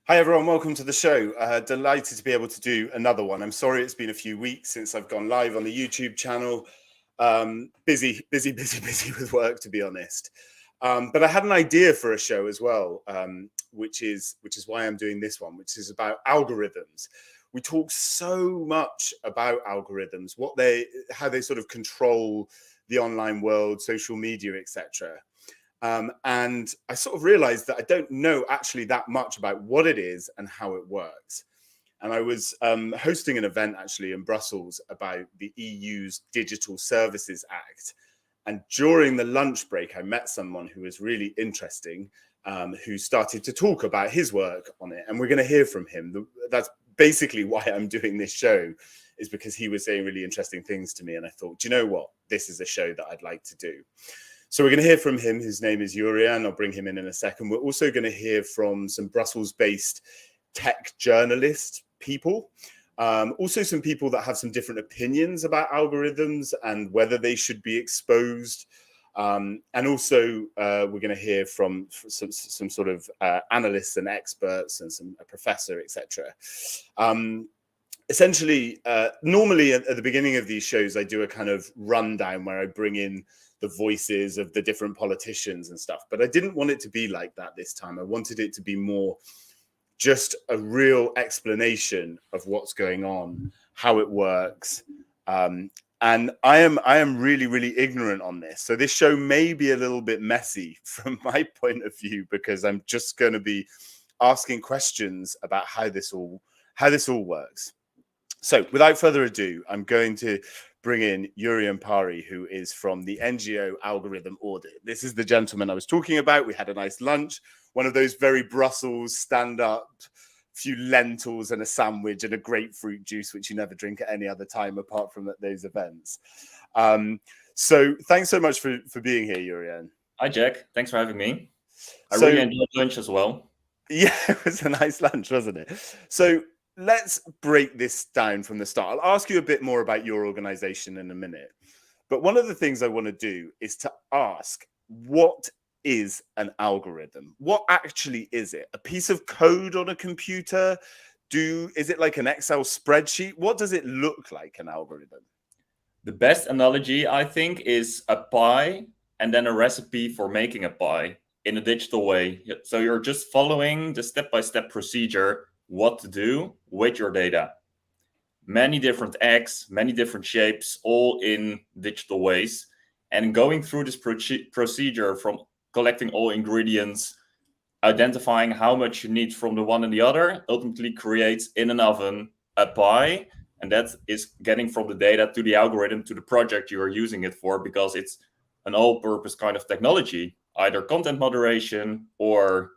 Hi everyone, welcome to the show. Delighted to be able to do another one. I'm sorry it's been a few weeks since I've gone live on the YouTube channel. Busy with work, to be honest. But I had an idea for a show as well, which is why I'm doing this one, which is about algorithms. We talk so much about algorithms, how they sort of control the online world, social media, etc. And I sort of realized that I don't know actually that much about what it is and how it works. And I was hosting an event actually in Brussels about the EU's Digital Services Act. And during the lunch break, I met someone who was really interesting, who started to talk about his work on it. And we're going to hear from him. That's basically why I'm doing this show, is because he was saying really interesting things to me. And I thought, do you know what? This is a show that I'd like to do. So we're going to hear from him. His name is Jurriaan. I'll bring him in a second. We're also going to hear from some Brussels-based tech journalist people. Also some people that have some different opinions about algorithms and whether they should be exposed. And also we're going to hear from some sort of analysts and experts and a professor, etc. Essentially, normally at the beginning of these shows, I do a kind of rundown where I bring in the voices of the different politicians and stuff. But I didn't want it to be like that this time. I wanted it to be more just a real explanation of what's going on, how it works. And I am really ignorant on this. So this show may be a little bit messy from my point of view, because I'm just going to be asking questions about how this all works. So without further ado, I'm going to bring in Jurriaan Parie, who is from the NGO Algorithm Audit. This is the gentleman I was talking about. We had a nice lunch, one of those very Brussels stand-up, few lentils and a sandwich and a grapefruit juice, which you never drink at any other time apart from at those events. So thanks so much for being here, Jurriaan. Hi, Jack. Thanks for having me. I really enjoyed lunch as well. Yeah, it was a nice lunch, wasn't it? So let's break this down from the start. I'll ask you a bit more about your organization in a minute. But one of the things I want to do is to ask, what is an algorithm? What actually is it? A piece of code on a computer? Is it like an Excel spreadsheet? What does it look like, an algorithm? The best analogy, I think, is a pie and then a recipe for making a pie in a digital way. So you're just following the step-by-step procedure, what to do with your data. Many different eggs, many different shapes, all in digital ways. And going through this procedure from collecting all ingredients, identifying how much you need from the one and the other, ultimately creates in an oven a pie. And that is getting from the data to the algorithm to the project you are using it for, because it's an all-purpose kind of technology, either content moderation or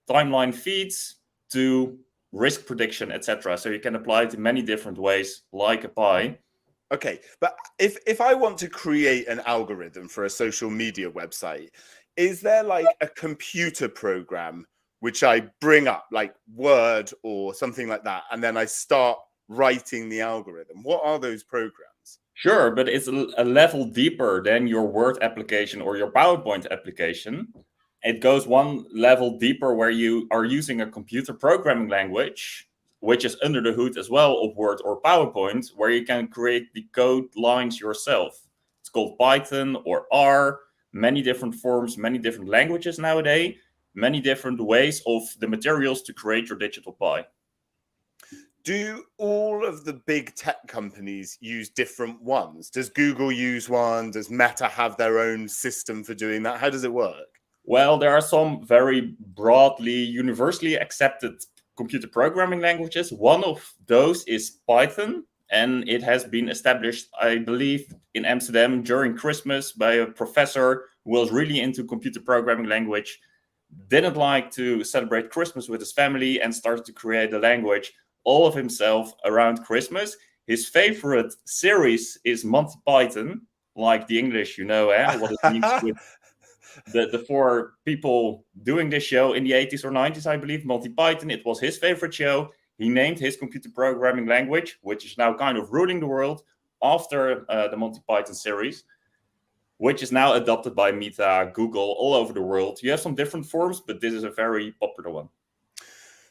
timeline feeds to risk prediction, etc. So you can apply it in many different ways, like a pie. Okay, but if I want to create an algorithm for a social media website, is there like a computer program which I bring up, like Word or something like that, and then I start writing the algorithm? What are those programs? Sure, but it's a level deeper than your Word application or your PowerPoint application. It goes one level deeper, where you are using a computer programming language, which is under the hood as well of Word or PowerPoint, where you can create the code lines yourself. It's called Python or R, many different forms, many different languages nowadays, many different ways of the materials to create your digital pie. Do all of the big tech companies use different ones? Does Google use one? Does Meta have their own system for doing that? How does it work? Well, there are some very broadly, universally accepted computer programming languages. One of those is Python, and it has been established, I believe, in Amsterdam during Christmas by a professor who was really into computer programming language, didn't like to celebrate Christmas with his family, and started to create a language all of himself around Christmas. His favorite series is Monty Python, like the English, what it means with the four people doing this show in the 80s or 90s, I believe. Monty Python, it was his favorite show. He named his computer programming language, which is now kind of ruling the world, after the Monty Python series, which is now adopted by Meta, Google, all over the world. You have some different forms, but this is a very popular one.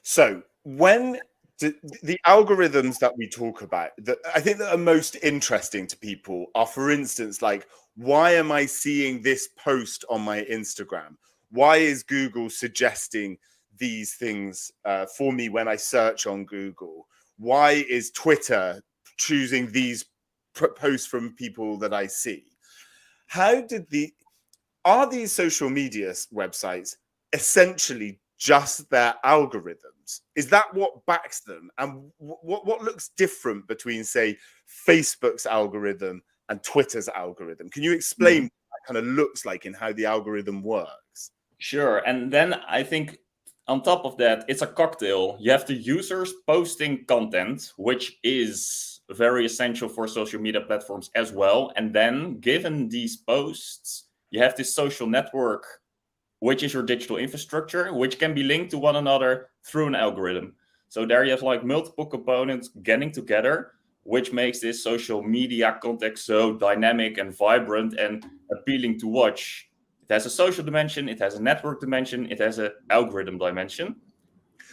So when the algorithms that we talk about, that I think that are most interesting to people are, for instance, like, why am I seeing this post on my Instagram? Why is Google suggesting these things for me when I search on Google? Why is Twitter choosing these posts from people that I see? Are these social media websites essentially just their algorithms? Is that what backs them? And what looks different between, say, Facebook's algorithm and Twitter's algorithm? Can you explain what that kind of looks like and how the algorithm works? Sure. And then I think on top of that, it's a cocktail. You have the users posting content, which is very essential for social media platforms as well. And then given these posts, you have this social network, which is your digital infrastructure, which can be linked to one another through an algorithm. So there you have like multiple components getting together, which makes this social media context so dynamic and vibrant and appealing to watch. It has a social dimension, it has a network dimension, it has an algorithm dimension.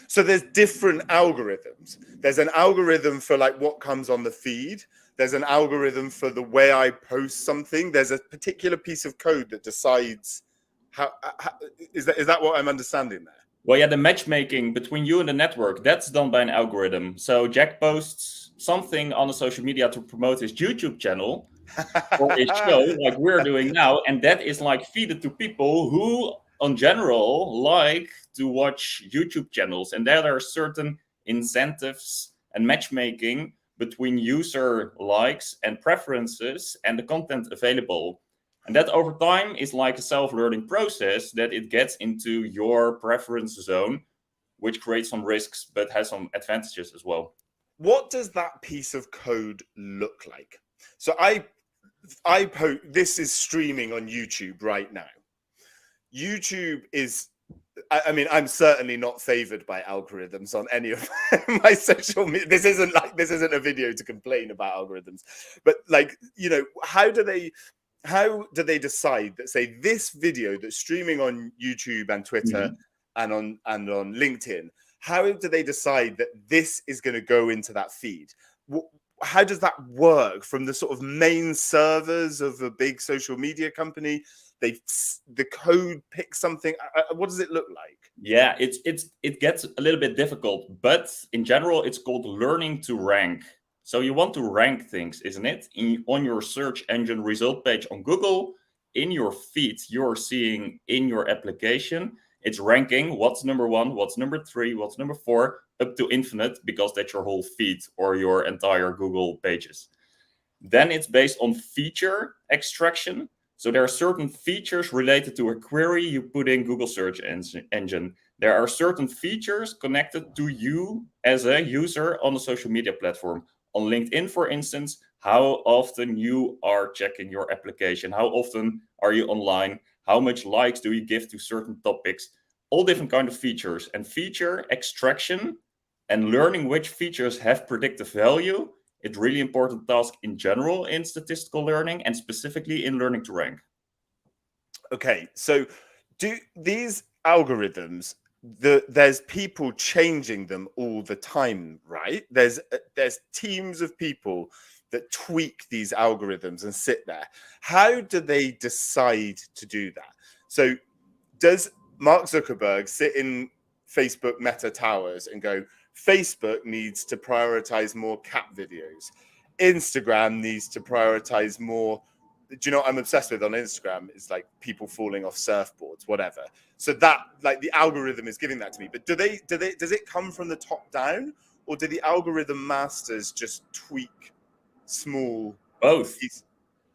So there's different algorithms. There's an algorithm for like what comes on the feed. There's an algorithm for the way I post something. There's a particular piece of code that decides how is that what I'm understanding there? Well, yeah, the matchmaking between you and the network, that's done by an algorithm. So Jack posts something on the social media to promote his YouTube channel or his show, like we're doing now, and that is like feeded to people who, in general, like to watch YouTube channels. And there are certain incentives and matchmaking between user likes and preferences and the content available. And that over time is like a self-learning process that it gets into your preference zone, which creates some risks, but has some advantages as well. What does that piece of code look like? So this is streaming on YouTube right now. YouTube is, I mean, I'm certainly not favored by algorithms on any of my social media. This isn't a video to complain about algorithms, but like, you know, how do they decide that, say, this video that's streaming on YouTube and Twitter and on LinkedIn, how do they decide that this is going to go into that feed? How does that work from the sort of main servers of a big social media company? The code picks something. What does it look like? Yeah, it gets a little bit difficult, but in general, it's called learning to rank. So you want to rank things, isn't it? On your search engine result page on Google, in your feed, you're seeing in your application, it's ranking what's number 1, what's number 3, what's number 4, up to infinite, because that's your whole feed or your entire Google pages. Then it's based on feature extraction. So there are certain features related to a query you put in Google search engine. There are certain features connected to you as a user on a social media platform. On LinkedIn, for instance, how often you are checking your application, how often are you online, how much likes do you give to certain topics, all different kind of features. And feature extraction and learning which features have predictive value, it's really important task in general in statistical learning and specifically in learning to rank. Okay, so do these algorithms, there's people changing them all the time, right? There's teams of people that tweak these algorithms and sit there. How do they decide to do that? So does Mark Zuckerberg sit in Facebook Meta Towers and go, Facebook needs to prioritize more cat videos, Instagram needs to prioritize more? Do you know what I'm obsessed with on Instagram? It's like people falling off surfboards, whatever. So that, like, the algorithm is giving that to me. But does it come from the top down, or do the algorithm masters just tweak small? Both.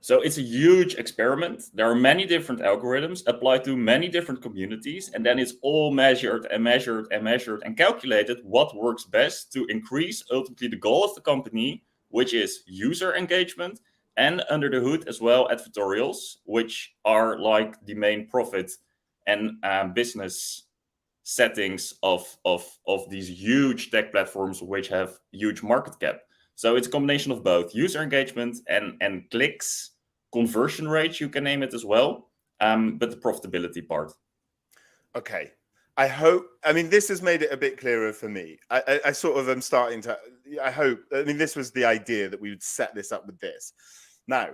So it's a huge experiment. There are many different algorithms applied to many different communities, and then it's all measured and measured and measured and calculated what works best to increase ultimately the goal of the company, which is user engagement, and under the hood as well advertorials, which are like the main profit and business settings of these huge tech platforms which have huge market cap. So it's a combination of both user engagement and clicks, conversion rates, you can name it as well, but the profitability part. Okay. I hope, I mean, this has made it a bit clearer for me. I sort of am starting to, I hope, I mean, this was the idea that we would set this up with this. Now,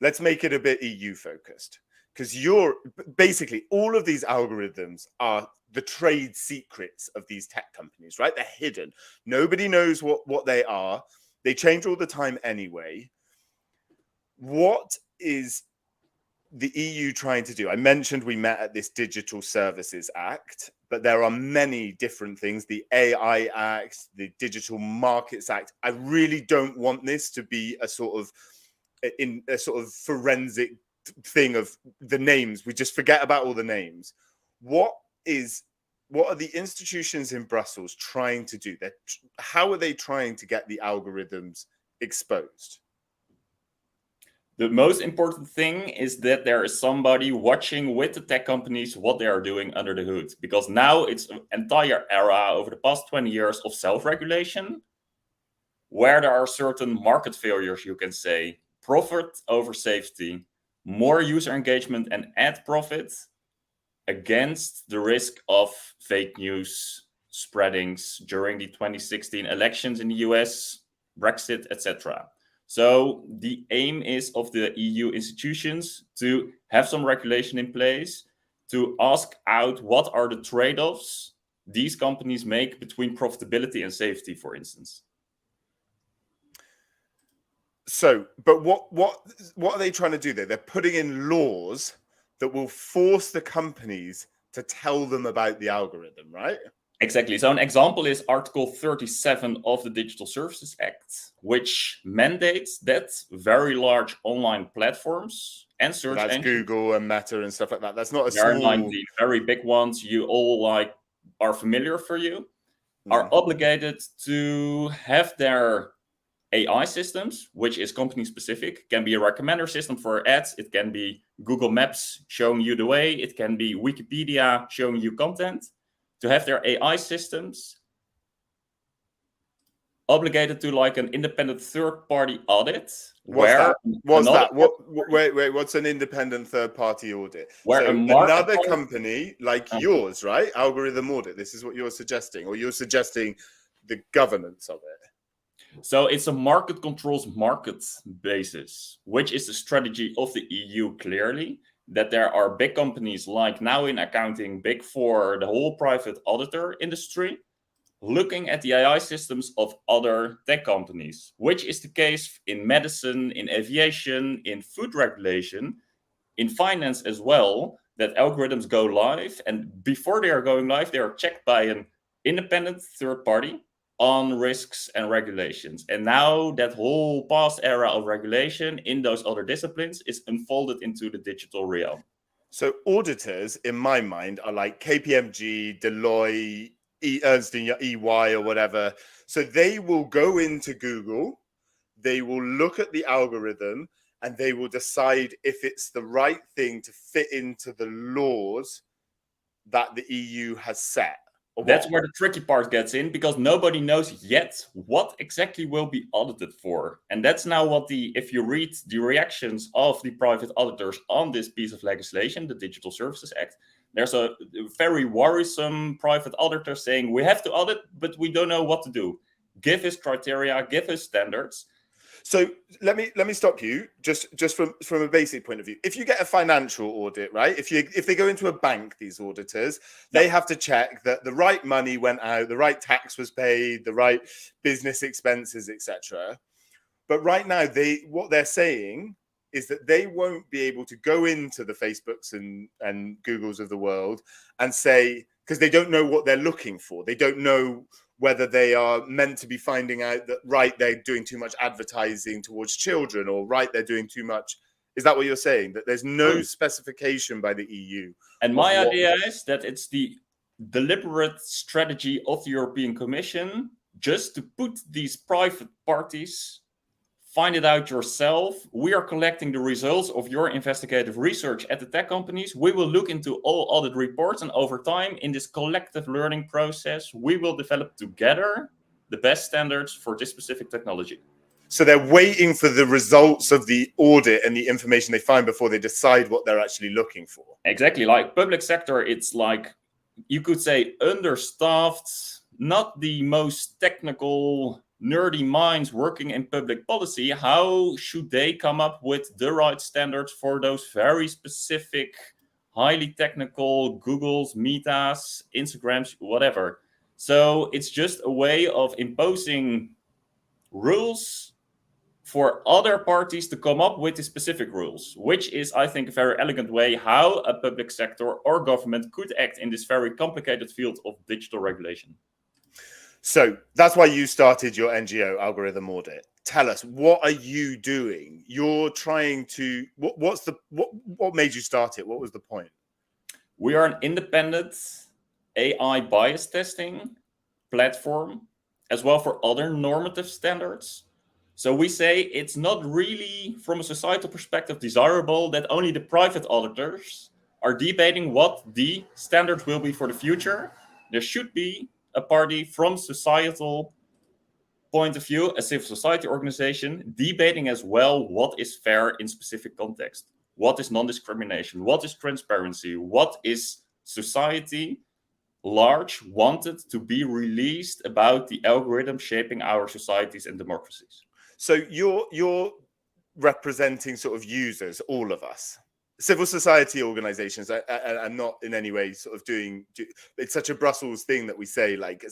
let's make it a bit EU focused, because you're basically, all of these algorithms are the trade secrets of these tech companies, right? They're hidden. Nobody knows what they are. They change all the time anyway. What is the EU trying to do? I mentioned we met at this Digital Services Act, but there are many different things. The AI Act, the Digital Markets Act. I really don't want this to be a sort of forensic thing of the names. We just forget about all the names. What are the institutions in Brussels trying to do? How are they trying to get the algorithms exposed? The most important thing is that there is somebody watching with the tech companies what they are doing under the hood. Because now it's an entire era over the past 20 years of self-regulation, where there are certain market failures, you can say. Profit over safety, more user engagement and ad profit against the risk of fake news spreadings during the 2016 elections in the US, Brexit, etc. So the aim is of the EU institutions to have some regulation in place to ask out what are the trade-offs these companies make between profitability and safety, for instance. So, but what are they trying to do there? They're putting in laws that will force the companies to tell them about the algorithm, right? Exactly. So an example is Article 37 of the Digital Services Act, which mandates that very large online platforms and search That's engines, Google and Meta and stuff like that. That's not a there are small... 19 very big ones you all are familiar for you, are obligated to have their AI systems, which is company specific. Can be a recommender system for ads. It can be Google Maps showing you the way. It can be Wikipedia showing you content. To have their AI systems obligated to like an independent third-party audit. What's that? What's an independent third-party audit? Where so another company like yours, right? Algorithm Audit. This is what you're suggesting, or you're suggesting the governance of it. So it's a market controls market basis, which is the strategy of the EU clearly, that there are big companies like now in accounting, Big Four, the whole private auditor industry, looking at the AI systems of other tech companies, which is the case in medicine, in aviation, in food regulation, in finance as well, that algorithms go live. And before they are going live, they are checked by an independent third party on risks and regulations. And now that whole past era of regulation in those other disciplines is unfolded into the digital realm. So auditors, in my mind, are like KPMG, Deloitte, Ernst & EY or whatever. So they will go into Google, they will look at the algorithm, and they will decide if it's the right thing to fit into the laws that the EU has set. That's where the tricky part gets in, because nobody knows yet what exactly will be audited for. And that's now what if you read the reactions of the private auditors on this piece of legislation, the Digital Services Act, there's a very worrisome private auditor saying, we have to audit, but we don't know what to do. Give us criteria, give us standards. So let me stop you just from a basic point of view. If you get a financial audit, right? If they go into a bank, these auditors, they have to check that the right money went out, the right tax was paid, the right business expenses, etc. But right now, what they're saying is that they won't be able to go into the Facebooks and Googles of the world and say, because they don't know what they're looking for. They don't know whether they are meant to be finding out that, right, they're doing too much advertising towards children, or right, they're doing too much. Is that what you're saying? That there's no specification by the EU? And my idea is that it's the deliberate strategy of the European Commission just to put these private parties, find it out yourself. We are collecting the results of your investigative research at the tech companies. We will look into all audit reports, and over time, in this collective learning process, we will develop together the best standards for this specific technology. So they're waiting for the results of the audit and the information they find before they decide what they're actually looking for. Exactly. Like public sector, it's like you could say, understaffed, not the most technical, nerdy minds working in public policy. How should they come up with the right standards for those very specific, highly technical Googles, Metas, Instagrams, whatever? So it's just a way of imposing rules for other parties to come up with the specific rules, which is, I think, a very elegant way how a public sector or government could act in this very complicated field of digital regulation. So that's why you started your NGO, Algorithm Audit. Tell us, what are you doing? You're trying to, what made you start it? What was the point? We are an independent AI bias testing platform, as well for other normative standards. So we say it's not really, from a societal perspective, desirable that only the private auditors are debating what the standards will be for the future. There should be a party from societal point of view, a civil society organization, debating as well what is fair in specific context. What is non-discrimination? What is transparency? What is society large wanted to be released about the algorithm shaping our societies and democracies? So you're representing sort of users, all of us, civil society organizations. I'm not in any way sort of doing. It's such a Brussels thing that we say, like,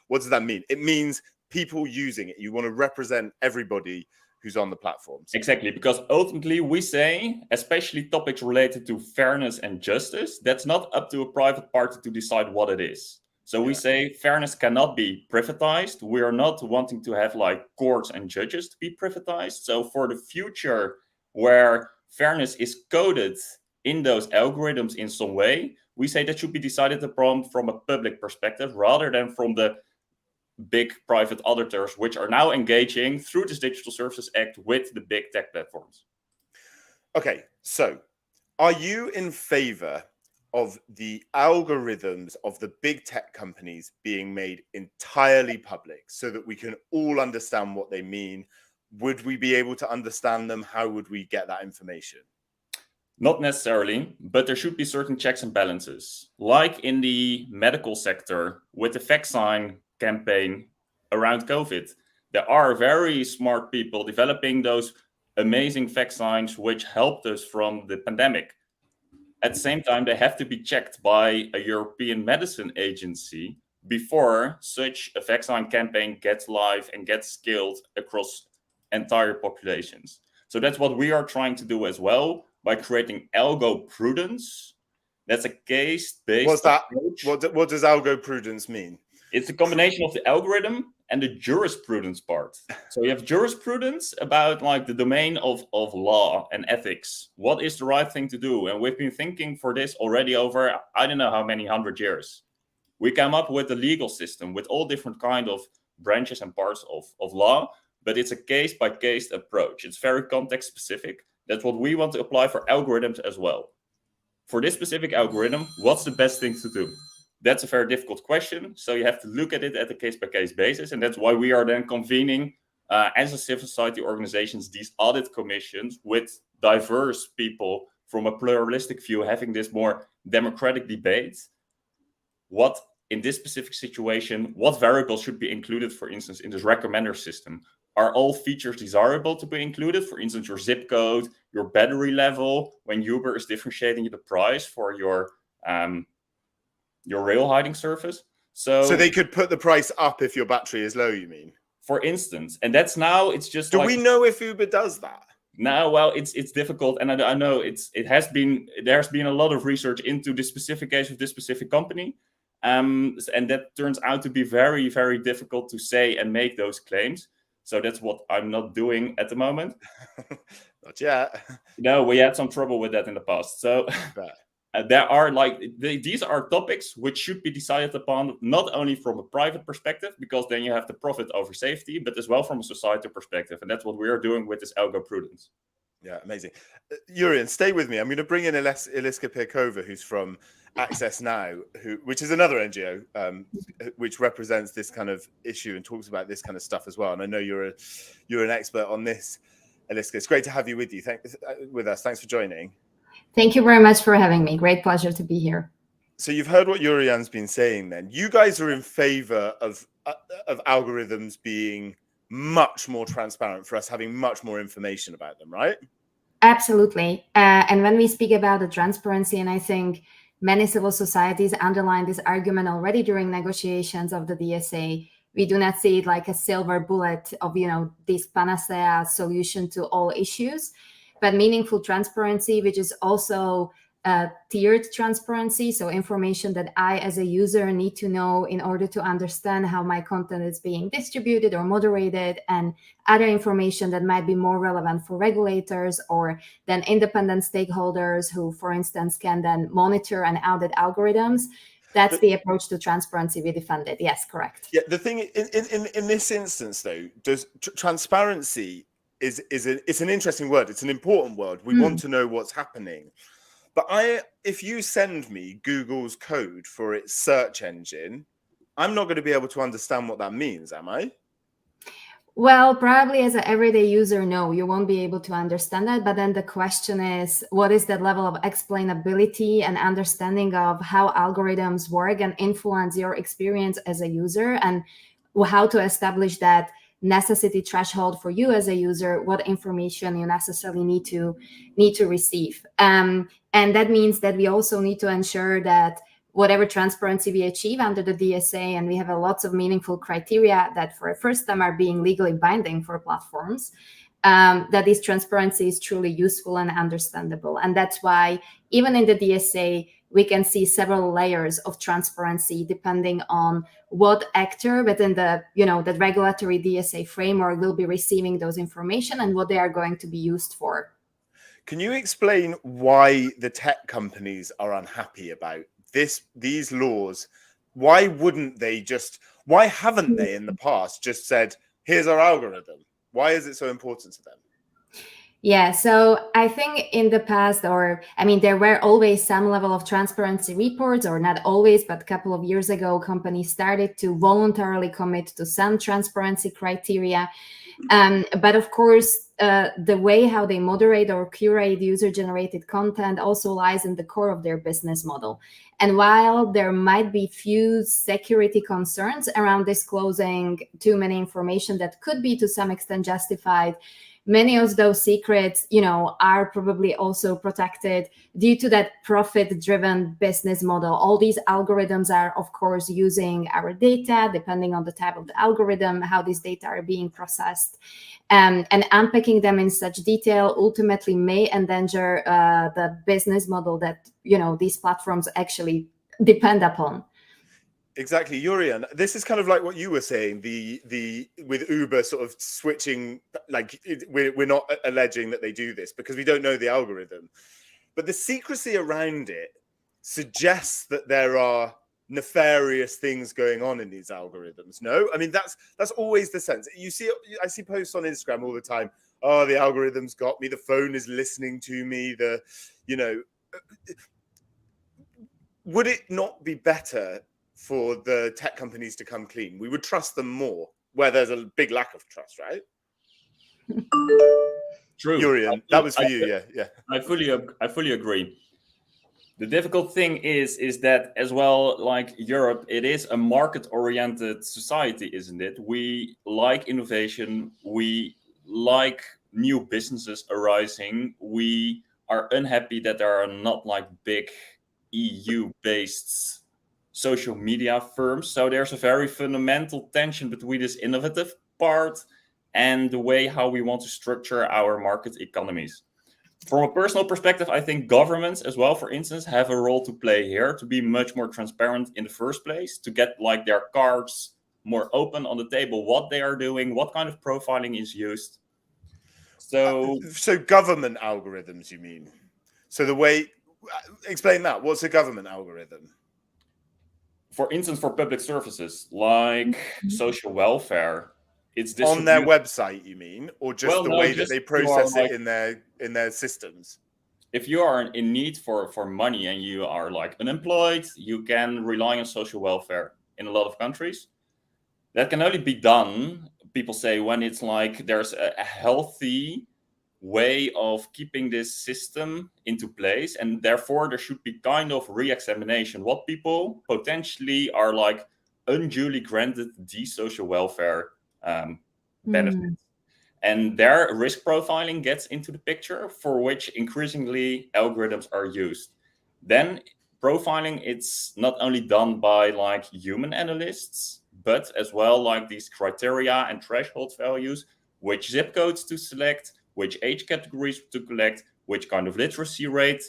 what does that mean? It means people using it. You want to represent everybody who's on the platforms. Exactly, because ultimately we say, especially topics related to fairness and justice, that's not up to a private party to decide what it is. So we say fairness cannot be privatized. We are not wanting to have like courts and judges to be privatized. So for the future where fairness is coded in those algorithms in some way, we say that should be decided upon from a public perspective rather than from the big private auditors, which are now engaging through this Digital Services Act with the big tech platforms. Okay, so are you in favor of the algorithms of the big tech companies being made entirely public so that we can all understand what they mean? Would we be able to understand them? How would we get that information? Not necessarily, but there should be certain checks and balances. Like in the medical sector with the vaccine campaign around COVID, there are very smart people developing those amazing vaccines which helped us from the pandemic. At the same time, they have to be checked by a European Medicine Agency before such a vaccine campaign gets live and gets scaled across entire populations. So that's what we are trying to do as well by creating algo prudence. That's a case-based What's that? approach. What does algo prudence mean? It's a combination of the algorithm and the jurisprudence part. So you have jurisprudence about like the domain of law and ethics. What is the right thing to do? And we've been thinking for this already over, I don't know how many 100 years. We come up with a legal system with all different kind of branches and parts of law, but it's a case-by-case approach. It's very context specific. That's what we want to apply for algorithms as well. For this specific algorithm, what's the best thing to do? That's a very difficult question. So you have to look at it at a case-by-case basis. And that's why we are then convening, as a civil society organizations, these audit commissions with diverse people from a pluralistic view, having this more democratic debate. What, in this specific situation, what variables should be included, for instance, in this recommender system? Are all features desirable to be included? For instance, your zip code, your battery level, when Uber is differentiating the price for your rail hiding service. So they could put the price up if your battery is low, you mean? For instance, and that's now it's just. Do we know if Uber does that? No, well, it's difficult, and I know there's been a lot of research into the specific case of this specific company, and that turns out to be very, very difficult to say and make those claims. So that's what I'm not doing at the moment. Not yet. No, we had some trouble with that in the past. So there are these are topics which should be decided upon not only from a private perspective, because then you have the profit over safety, but as well from a societal perspective. And that's what we are doing with this algo prudence. Yeah, amazing. Jurriaan, stay with me. I'm going to bring in Eliska Pirkova, who's from Access Now, which is another NGO which represents this kind of issue and talks about this kind of stuff as well. And I know you're an expert on this, Eliska. It's great to have you with us. Thanks for joining. Thank you very much for having me. Great pleasure to be here. So you've heard what Jurriaan's been saying then. You guys are in favor of algorithms being much more transparent, for us having much more information about them, right? Absolutely. And when we speak about the transparency, and I think many civil societies underline this argument already during negotiations of the DSA, we do not see it like a silver bullet of, this panacea solution to all issues, but meaningful transparency, which is also tiered transparency. So information that I, as a user, need to know in order to understand how my content is being distributed or moderated, and other information that might be more relevant for regulators or then independent stakeholders who, for instance, can then monitor and audit algorithms. That's the approach to transparency we defended. Yes, correct. Yeah, the thing in this instance, though, does transparency it's an interesting word. It's an important word. We want to know what's happening. But if you send me Google's code for its search engine, I'm not going to be able to understand what that means, am I? Well, probably as an everyday user, no, you won't be able to understand that. But then the question is, what is that level of explainability and understanding of how algorithms work and influence your experience as a user, and how to establish that necessity threshold for you as a user, what information you necessarily need to receive. And that means that we also need to ensure that whatever transparency we achieve under the DSA, and we have lots of meaningful criteria that for the first time are being legally binding for platforms, that this transparency is truly useful and understandable. And that's why even in the DSA, we can see several layers of transparency depending on what actor within the, the regulatory DSA framework will be receiving those information and what they are going to be used for. Can you explain why the tech companies are unhappy about these laws? Why haven't they in the past just said, here's our algorithm? Why is it so important to them? Yeah, so I think in the past, there were always some level of transparency reports, or not always, but a couple of years ago, companies started to voluntarily commit to some transparency criteria. But of course, the way how they moderate or curate user-generated content also lies in the core of their business model. And while there might be few security concerns around disclosing too many information that could be to some extent justified, many of those secrets, are probably also protected due to that profit-driven business model. All these algorithms are, of course, using our data, depending on the type of the algorithm, how these data are being processed. And unpacking them in such detail ultimately may endanger the business model that, these platforms actually depend upon. Exactly, Jurriaan. This is kind of like what you were saying. With Uber sort of switching, like we're not alleging that they do this because we don't know the algorithm, but the secrecy around it suggests that there are nefarious things going on in these algorithms. No, I mean that's always the sense. I see posts on Instagram all the time. Oh, the algorithm's got me. The phone is listening to me. Would it not be better for the tech companies to come clean? We would trust them more where there's a big lack of trust, right? True. Jurriaan, that was for you. Yeah. I fully agree. The difficult thing is that as well, like Europe, it is a market-oriented society, isn't it? We like innovation. We like new businesses arising. We are unhappy that there are not like big EU-based social media firms. So there's a very fundamental tension between this innovative part and the way how we want to structure our market economies. From a personal perspective, I think governments as well, for instance, have a role to play here to be much more transparent in the first place, to get like their cards more open on the table, what they are doing, what kind of profiling is used. So government algorithms, you mean? So explain that. What's a government algorithm? For instance, for public services like social welfare, it's on their website, you mean, or just the way that they process it in their systems? If you are in need for money and you are like unemployed, you can rely on social welfare in a lot of countries. That can only be done, people say, when it's like there's a healthy way of keeping this system into place, and therefore there should be kind of re-examination what people potentially are like unduly granted these social welfare benefits. And their risk profiling gets into the picture, for which increasingly algorithms are used. Then profiling, it's not only done by like human analysts, but as well like these criteria and threshold values, which zip codes to select, which age categories to collect, which kind of literacy rate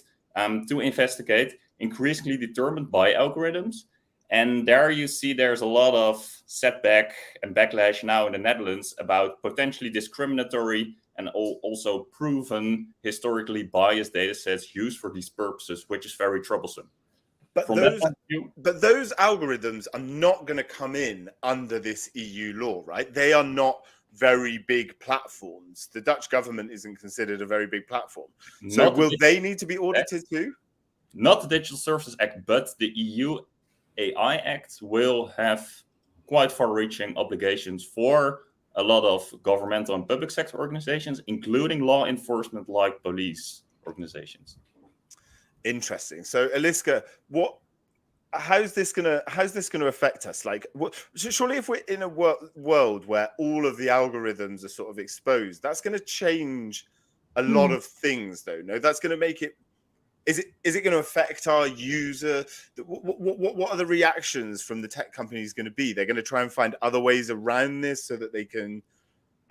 to investigate, increasingly determined by algorithms. And there you see there's a lot of setback and backlash now in the Netherlands about potentially discriminatory and also proven historically biased data sets used for these purposes, which is very troublesome. But those algorithms are not going to come in under this EU law, right? They are not very big platforms. The Dutch government isn't considered a very big platform. So will they need to be audited too? Not the Digital Services Act, but the EU AI Act will have quite far-reaching obligations for a lot of governmental and public sector organizations, including law enforcement like police organizations. Interesting. So, Eliska, how's this gonna affect us? Like, surely if we're in a world where all of the algorithms are sort of exposed, that's going to change a lot of things, though. No, that's going to make it. Is it going to affect our user? What are the reactions from the tech companies going to be? They're going to try and find other ways around this so that they can.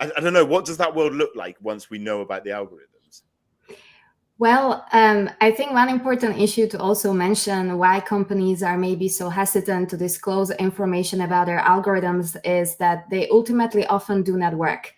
I don't know. What does that world look like once we know about the algorithms? Well, I think one important issue to also mention why companies are maybe so hesitant to disclose information about their algorithms is that they ultimately often do not work.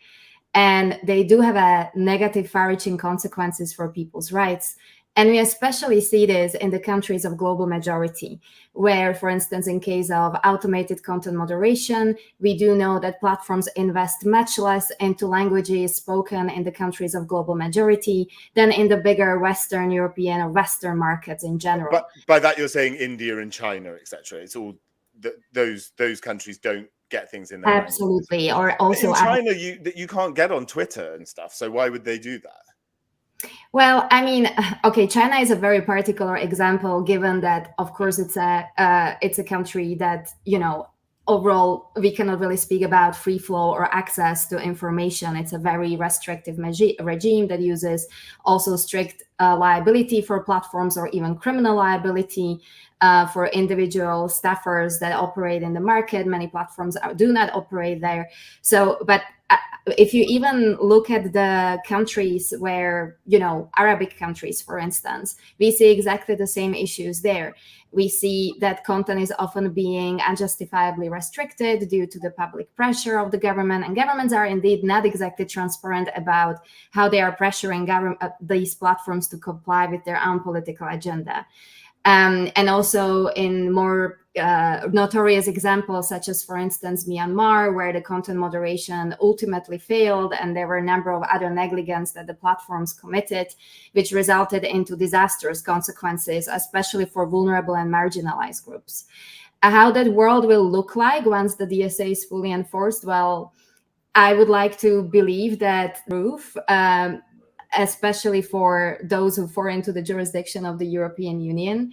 And they do have a negative far-reaching consequences for people's rights. And we especially see this in the countries of global majority, where, for instance, in case of automated content moderation, we do know that platforms invest much less into languages spoken in the countries of global majority than in the bigger Western European or Western markets in general. But by that, you're saying India and China, etc. It's all those countries don't get things in their absolutely, languages. Or also in China, you can't get on Twitter and stuff. So why would they do that? Well, I mean, okay, China is a very particular example, given that, of course, it's a country that, you know, overall, we cannot really speak about free flow or access to information. It's a very restrictive regime that uses also strict liability for platforms or even criminal liability for individual staffers that operate in the market. Many platforms do not operate there. So, but if you even look at the countries where, you know, Arabic countries, for instance, we see exactly the same issues there. We see that content is often being unjustifiably restricted due to the public pressure of the government, and governments are indeed not exactly transparent about how they are pressuring these platforms to comply with their own political agenda. And also in more notorious examples, such as, for instance, Myanmar, where the content moderation ultimately failed, and there were a number of other negligence that the platforms committed, which resulted into disastrous consequences, especially for vulnerable and marginalized groups. How that world will look like once the DSA is fully enforced, well, I would like to believe that proof, especially for those who fall into the jurisdiction of the European Union.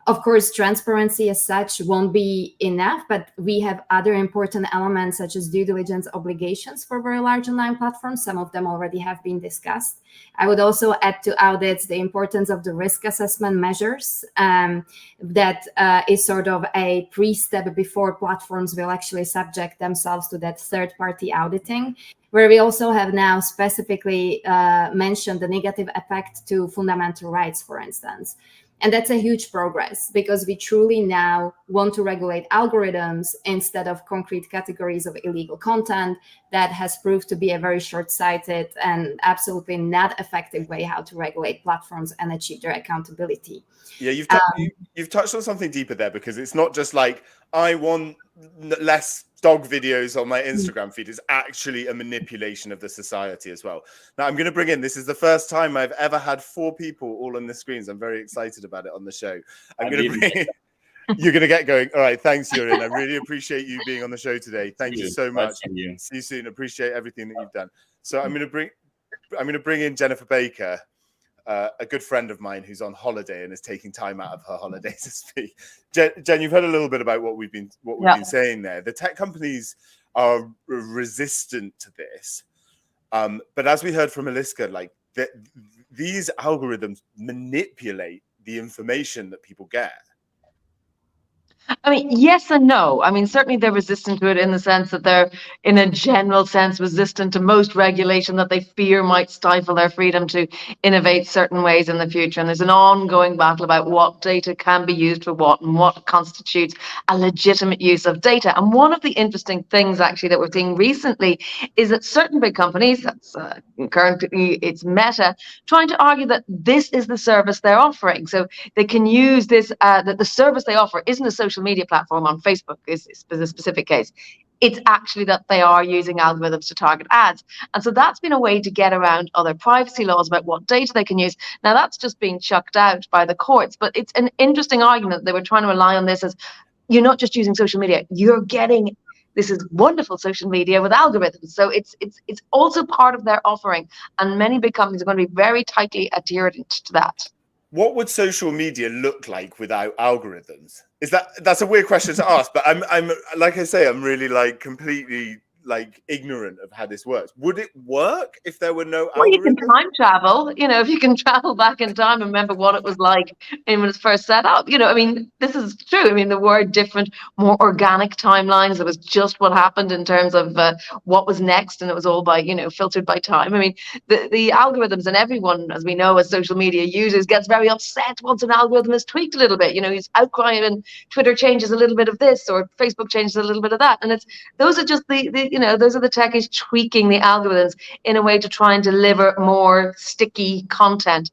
Of course, transparency as such won't be enough, but we have other important elements such as due diligence obligations for very large online platforms. Some of them already have been discussed. I would also add to audits the importance of the risk assessment measures that is sort of a pre-step before platforms will actually subject themselves to that third-party auditing, where we also have now specifically mentioned the negative effect to fundamental rights, for instance. And that's a huge progress because we truly now want to regulate algorithms instead of concrete categories of illegal content that has proved to be a very short-sighted and absolutely not effective way how to regulate platforms and achieve their accountability. Yeah, you've touched on something deeper there, because it's not just like, I want less dog videos on my Instagram feed. It's actually a manipulation of the society as well. Now, I'm going to bring in, this is the first time I've ever had 4 people all on the screens. I'm very excited about it on the show. I'm going to bring in, you're going to get going. All right. Thanks, Jurriaan. I really appreciate you being on the show today. Thank you so much. See you soon. Appreciate everything that you've done. So I'm going to to bring in Jennifer Baker, a good friend of mine who's on holiday and is taking time out of her holiday to speak. Jen, you've heard a little bit about what we've been saying there. The tech companies are resistant to this, but as we heard from Eliska, like these algorithms manipulate the information that people get. I mean, yes and no. I mean, certainly they're resistant to it in the sense that they're, in a general sense, resistant to most regulation that they fear might stifle their freedom to innovate certain ways in the future. And there's an ongoing battle about what data can be used for what and what constitutes a legitimate use of data. And one of the interesting things, actually, that we're seeing recently is that certain big companies, that's currently it's Meta, trying to argue that this is the service they're offering. So they can use this, that the service they offer isn't a social media platform on Facebook is a specific case. It's actually that they are using algorithms to target ads. And so that's been a way to get around other privacy laws about what data they can use. Now that's just being chucked out by the courts, but it's an interesting argument. They were trying to rely on this as, you're not just using social media, you're getting, this is wonderful social media with algorithms. So it's also part of their offering. And many big companies are going to be very tightly adherent to that. What would social media look like without algorithms? That's a weird question to ask, but I'm like I say, I'm really like completely like ignorant of how this works. Would it work if there were no algorithms? Well, you can time travel, you know, if you can travel back in time and remember what it was like when it was first set up. You know, I mean, this is true. I mean, there were different, more organic timelines. It was just what happened in terms of what was next, and it was all by, you know, filtered by time. I mean, the algorithms, and everyone, as we know, as social media users, gets very upset once an algorithm is tweaked a little bit. You know, he's outcrying and Twitter changes a little bit of this or Facebook changes a little bit of that. And those are just those are the techies tweaking the algorithms in a way to try and deliver more sticky content.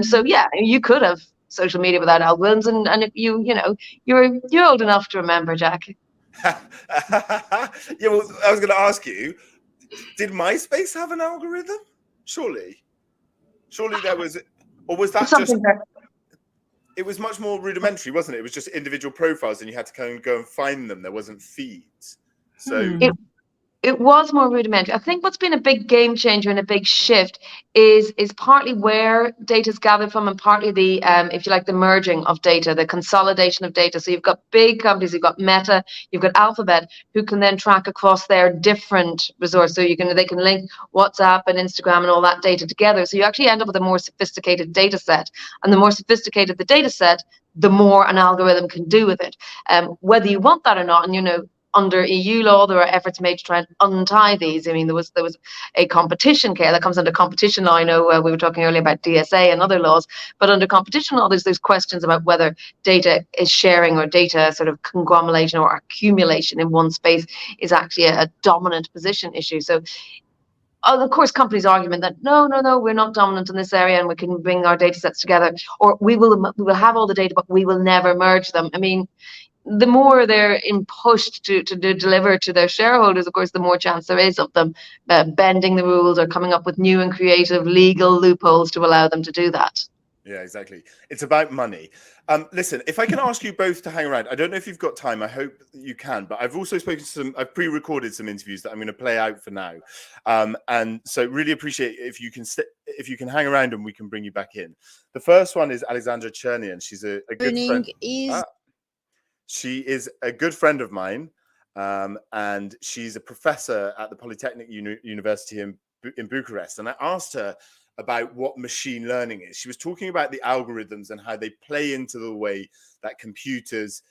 So yeah, you could have social media without algorithms, and if you're old enough to remember, Jack. Yeah, well, I was going to ask you, did MySpace have an algorithm? Surely there was, or was that something just? It was much more rudimentary, wasn't it? It was just individual profiles, and you had to kind of go and find them. There wasn't feeds, so. It was more rudimentary. I think what's been a big game changer and a big shift is partly where data is gathered from, and partly the, if you like, the merging of data, the consolidation of data. So you've got big companies, you've got Meta, you've got Alphabet, who can then track across their different resources. So they can link WhatsApp and Instagram and all that data together. So you actually end up with a more sophisticated data set. And the more sophisticated the data set, the more an algorithm can do with it. Whether you want that or not, and you know, under EU law, there are efforts made to try and untie these. I mean, there was a competition case that comes under competition law. I know we were talking earlier about DSA and other laws, but under competition law, there's questions about whether data is sharing or data sort of conglomeration or accumulation in one space is actually a dominant position issue. So, of course, companies' argument that no, we're not dominant in this area and we can bring our data sets together, or we will have all the data, but we will never merge them. I mean, the more they're pushed to deliver to their shareholders, of course, the more chance there is of them bending the rules or coming up with new and creative legal loopholes to allow them to do that. Yeah, exactly. It's about money. Listen, if I can ask you both to hang around, I don't know if you've got time. I hope you can, but I've also I've pre-recorded some interviews that I'm going to play out for now. And so really appreciate if you can hang around and we can bring you back in. The first one is Alexandra Cernian. She's a good friend. She is a good friend of mine, and she's a professor at the Polytechnic University in Bucharest. And I asked her about what machine learning is. She was talking about the algorithms and how they play into the way that computers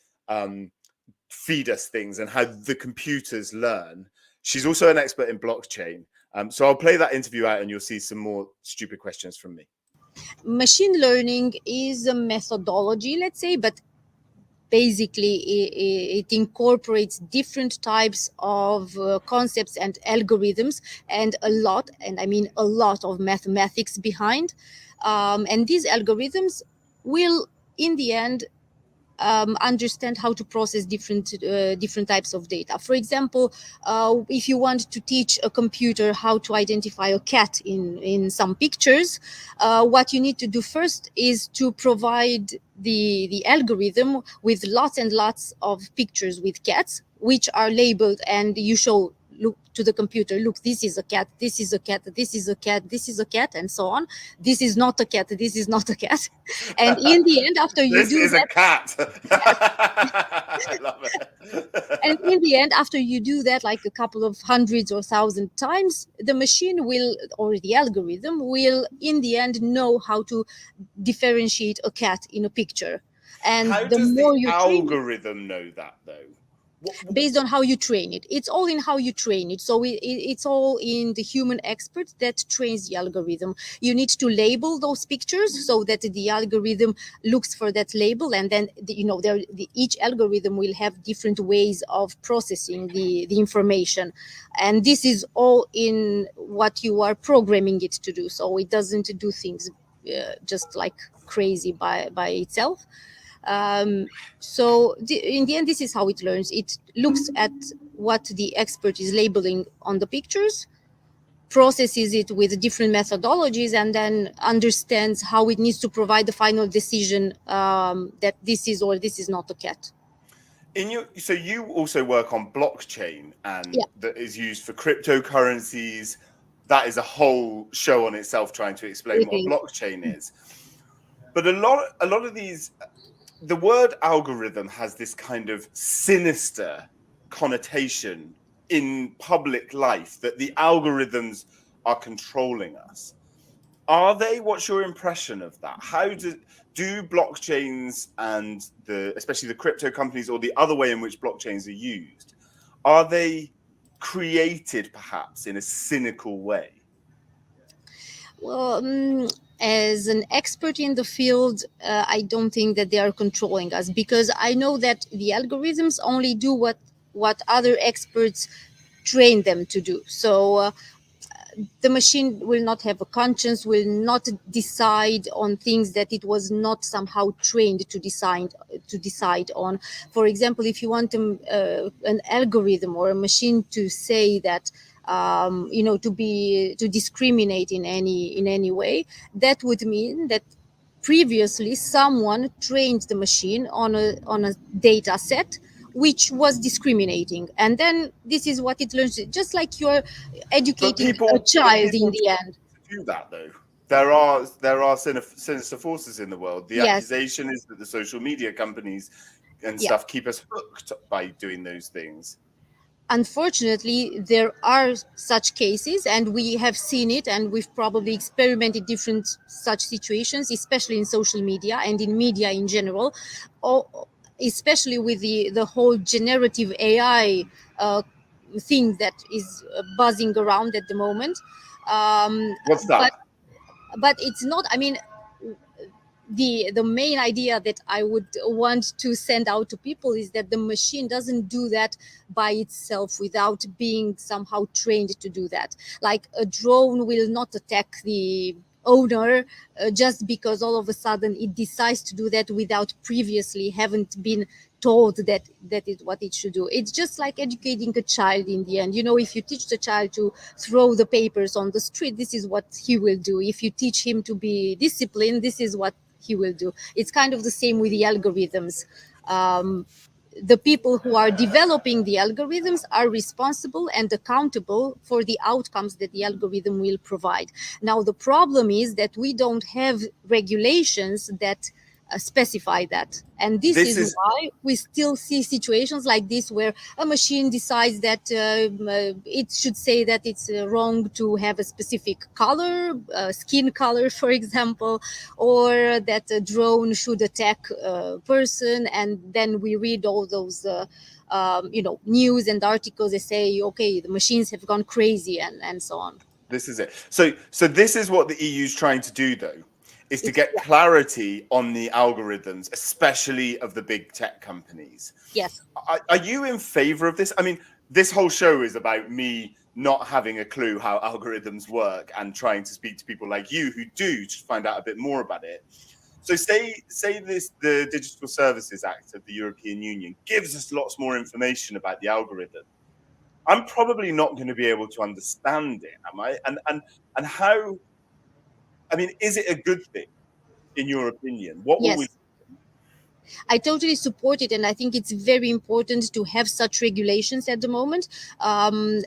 feed us things and how the computers learn. She's also an expert in blockchain. So I'll play that interview out and you'll see some more stupid questions from me. Machine learning is a methodology, let's say, but basically it incorporates different types of concepts and algorithms, and a lot of mathematics behind, and these algorithms will in the end understand how to process different types of data. For example, if you want to teach a computer how to identify a cat in some pictures, what you need to do first is to provide the algorithm with lots and lots of pictures with cats, which are labeled, and you show look to the computer, look, this is a cat, this is a cat, this is a cat, this is a cat, and so on. This is not a cat, this is not a cat. And in the end, after you This do is that, a cat. I love it. and in the end, after you do that like a couple of hundreds or thousand times, the machine will, or the algorithm will, in the end, know how to differentiate a cat in a picture. And How the does more the you train it, algorithm know that, though? based on how you train it, it's all in how you train it. So it's all in the human expert that trains the algorithm. You need to label those pictures so that the algorithm looks for that label, and then each algorithm will have different ways of processing the information, and this is all in what you are programming it to do. So it doesn't do things just like crazy by itself. So in the end, this is how it learns. It looks at what the expert is labeling on the pictures, processes it with different methodologies, and then understands how it needs to provide the final decision that this is or this is not a cat. So you also work on blockchain, and Yeah. that is used for cryptocurrencies. That is a whole show on itself, trying to explain what blockchain is. But a lot of these, the word algorithm has this kind of sinister connotation in public life, that the algorithms are controlling us. Are they? What's your impression of that? How do blockchains and especially the crypto companies, or the other way in which blockchains are used, are they created perhaps in a cynical way? Well, as an expert in the field, I don't think that they are controlling us, because I know that the algorithms only do what other experts train them to do. So the machine will not have a conscience, will not decide on things that it was not somehow trained to decide on. For example, if you want an algorithm or a machine to say that to discriminate in any way, that would mean that previously someone trained the machine on a data set which was discriminating, and then this is what it learns, just like you're educating a child in the end. Do that though. There are sinister forces in the world. The accusation is that the social media companies and stuff keep us hooked by doing those things. Unfortunately, there are such cases, and we have seen it, and we've probably experimented different such situations, especially in social media and in media in general, especially with the whole generative AI thing that is buzzing around at the moment. What's that? But it's not, I mean, the main idea that I would want to send out to people is that the machine doesn't do that by itself without being somehow trained to do that. Like a drone will not attack the owner just because all of a sudden it decides to do that without previously haven't been told that is what it should do. It's just like educating a child in the end. If you teach the child to throw the papers on the street, this is what he will do. If you teach him to be disciplined, this is what he will do. It's kind of the same with the algorithms. The people who are developing the algorithms are responsible and accountable for the outcomes that the algorithm will provide. Now, the problem is that we don't have regulations that specify that. And this is why we still see situations like this, where a machine decides that it should say that it's wrong to have a specific color, skin color, for example, or that a drone should attack a person. And then we read all those news and articles that say, okay, the machines have gone crazy and so on. This is it. So this is what the EU is trying to do, though, is to get clarity on the algorithms, especially of the big tech companies. Yes. Are you in favor of this? I mean, this whole show is about me not having a clue how algorithms work and trying to speak to people like you who do to find out a bit more about it. So say the Digital Services Act of the European Union gives us lots more information about the algorithm. I'm probably not going to be able to understand it, am I? And how? I mean, is it a good thing, in your opinion? What will we? I totally support it, and I think it's very important to have such regulations at the moment.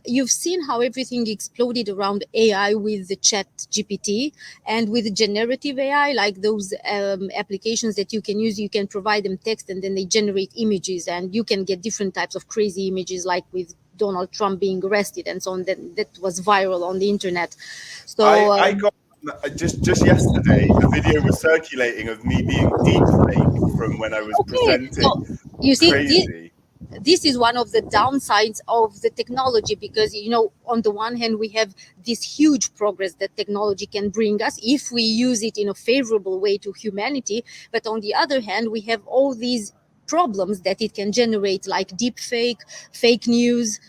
You've seen how everything exploded around AI with the Chat GPT and with generative AI, like those applications that you can use. You can provide them text, and then they generate images, and you can get different types of crazy images, like with Donald Trump being arrested and so on. That was viral on the internet. So I got just yesterday a video was circulating of me being deep fake from when I was presenting. So, you see, Crazy. this is one of the downsides of the technology, because, you know, on the one hand, we have this huge progress that technology can bring us if we use it in a favorable way to humanity. But on the other hand, we have all these problems that it can generate, like deep fake news,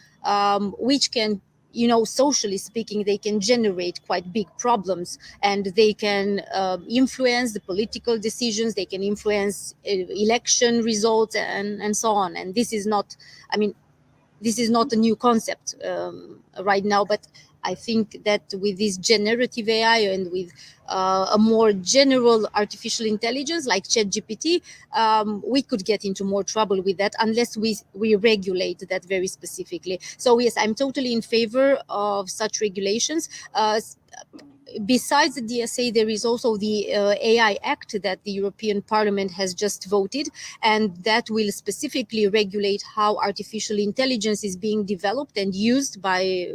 which can, you know, socially speaking, they can generate quite big problems, and they can influence the political decisions, they can influence election results, and so on. And this is not, I mean, this is not a new concept right now, but I think that with this generative AI and with a more general artificial intelligence like ChatGPT, we could get into more trouble with that unless we regulate that very specifically. So yes, I'm totally in favor of such regulations. Besides the DSA, there is also the AI Act that the European Parliament has just voted, and that will specifically regulate how artificial intelligence is being developed and used by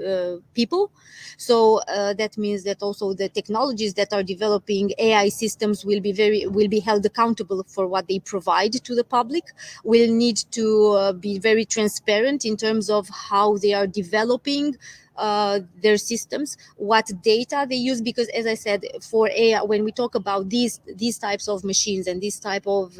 people. So that means that also the technologies that are developing AI systems will be held accountable for what they provide to the public. Will need to be very transparent in terms of how they are developing their systems, what data they use, because as I said, for AI, when we talk about these types of machines and these type of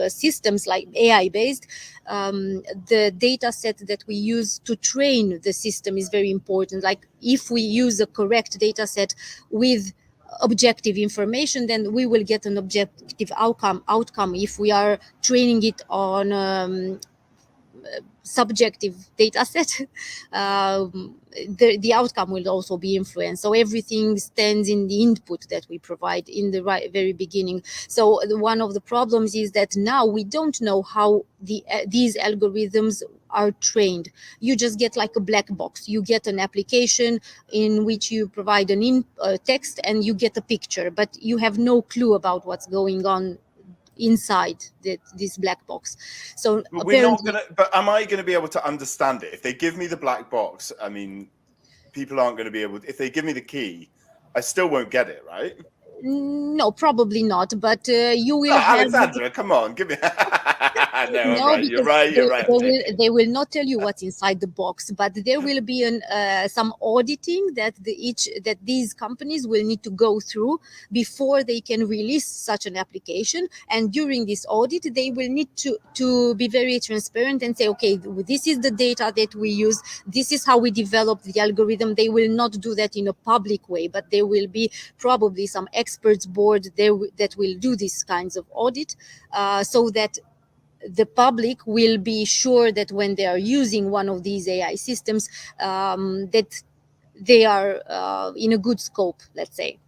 systems like AI based, the data set that we use to train the system is very important. Like if we use a correct data set with objective information, then we will get an objective outcome. If we are training it on subjective data set, the outcome will also be influenced. So everything stands in the input that we provide in the very beginning. So one of the problems is that now we don't know how these algorithms are trained. You just get like a black box. You get an application in which you provide an text and you get a picture, but you have no clue about what's going on inside this black box. So we're not gonna, but am I going to be able to understand it if they give me the black box? I mean, people aren't going to be able, if they give me the key, I still won't get it, right? No, probably not, but you will have... Alexandra, come on, give me... No, I'm right. You're right. They will not tell you what's inside the box, but there will be some auditing that these companies will need to go through before they can release such an application. And during this audit, they will need to be very transparent and say, okay, this is the data that we use. This is how we develop the algorithm. They will not do that in a public way, but there will be probably some experts board there that will do these kinds of audit, so that the public will be sure that when they are using one of these AI systems, that they are in a good scope, let's say.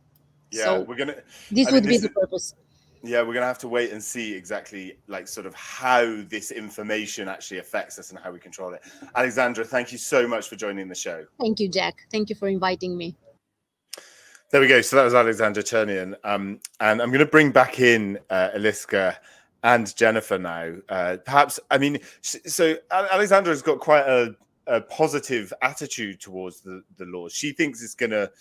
Yeah, so we're gonna. This would be the purpose. Yeah, we're gonna have to wait and see exactly, like, sort of how this information actually affects us and how we control it. Alexandra, thank you so much for joining the show. Thank you, Jack. Thank you for inviting me. There we go. So that was Alexandra Cernian. And I'm going to bring back in Eliska and Jennifer now. Perhaps, I mean, so Alexandra has got quite a positive attitude towards the laws. She thinks it's going to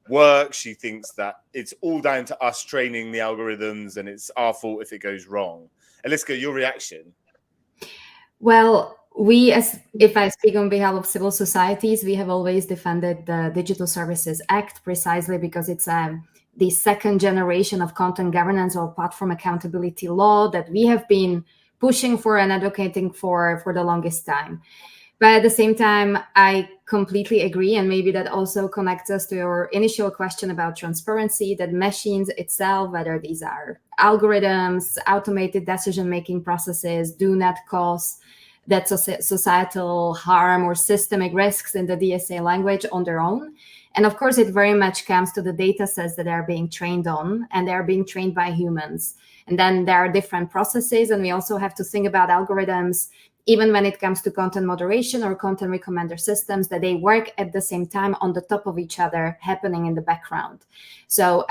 work. She thinks that it's all down to us training the algorithms and it's our fault if it goes wrong. Eliska, your reaction? Well, if I speak on behalf of civil societies, we have always defended the Digital Services Act precisely because it's the second generation of content governance or platform accountability law that we have been pushing for and advocating for the longest time. But at the same time, I completely agree, and maybe that also connects us to your initial question about transparency, that machines itself, whether these are algorithms, automated decision-making processes, do not cause that societal harm or systemic risks in the DSA language on their own. And of course, it very much comes to the data sets that are being trained on, and they're being trained by humans. And then there are different processes, and we also have to think about algorithms, even when it comes to content moderation or content recommender systems, that they work at the same time on the top of each other, happening in the background. So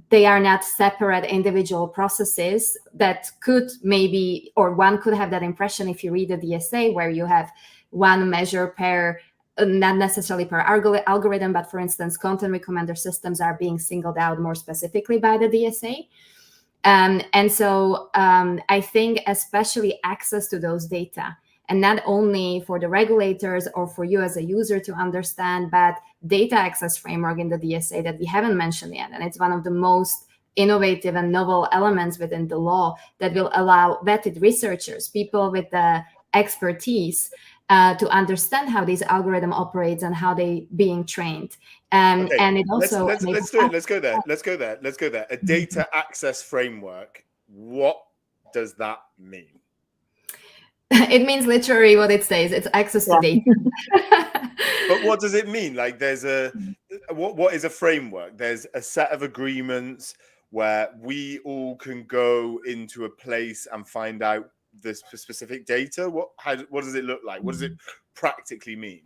they are not separate individual processes that could maybe, or one could have that impression if you read the DSA, where you have one measure per, not necessarily per algorithm, but for instance, content recommender systems are being singled out more specifically by the DSA. And so I think especially access to those data, and not only for the regulators or for you as a user to understand, but data access framework in the DSA that we haven't mentioned yet. And it's one of the most innovative and novel elements within the law that will allow vetted researchers, people with the expertise, to understand how this algorithm operates and how they being trained. Okay, and it also let's do it. Let's go there. A data access framework. What does that mean? It means literally what it says. It's access to data. But what does it mean? Like, there's a what is a framework? There's a set of agreements where we all can go into a place and find out the specific data. What does it look like? What does it practically mean?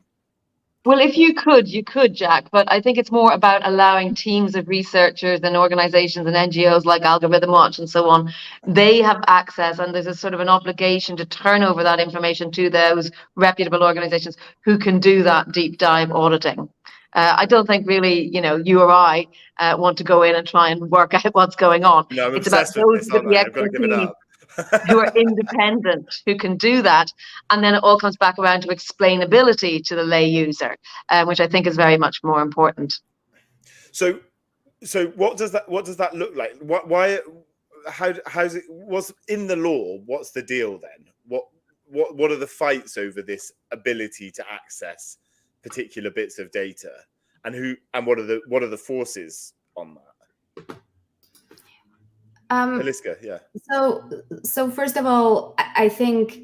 Well, if you could, Jack, but I think it's more about allowing teams of researchers and organizations and NGOs like Algorithm Watch and so on. They have access, and there's a sort of an obligation to turn over that information to those reputable organizations who can do that deep dive auditing. I don't think really, you or I want to go in and try and work out what's going on. No, I'm it's about obsessed with this, aren't I? I've got to give it up. who are independent, who can do that. And then it all comes back around to explainability to the lay user, which I think is very much more important. So what does that look like? How's it, what's in the law? What's the deal then? What are the fights over this ability to access particular bits of data, and what are the forces on that? Eliska, yeah. So first of all, I think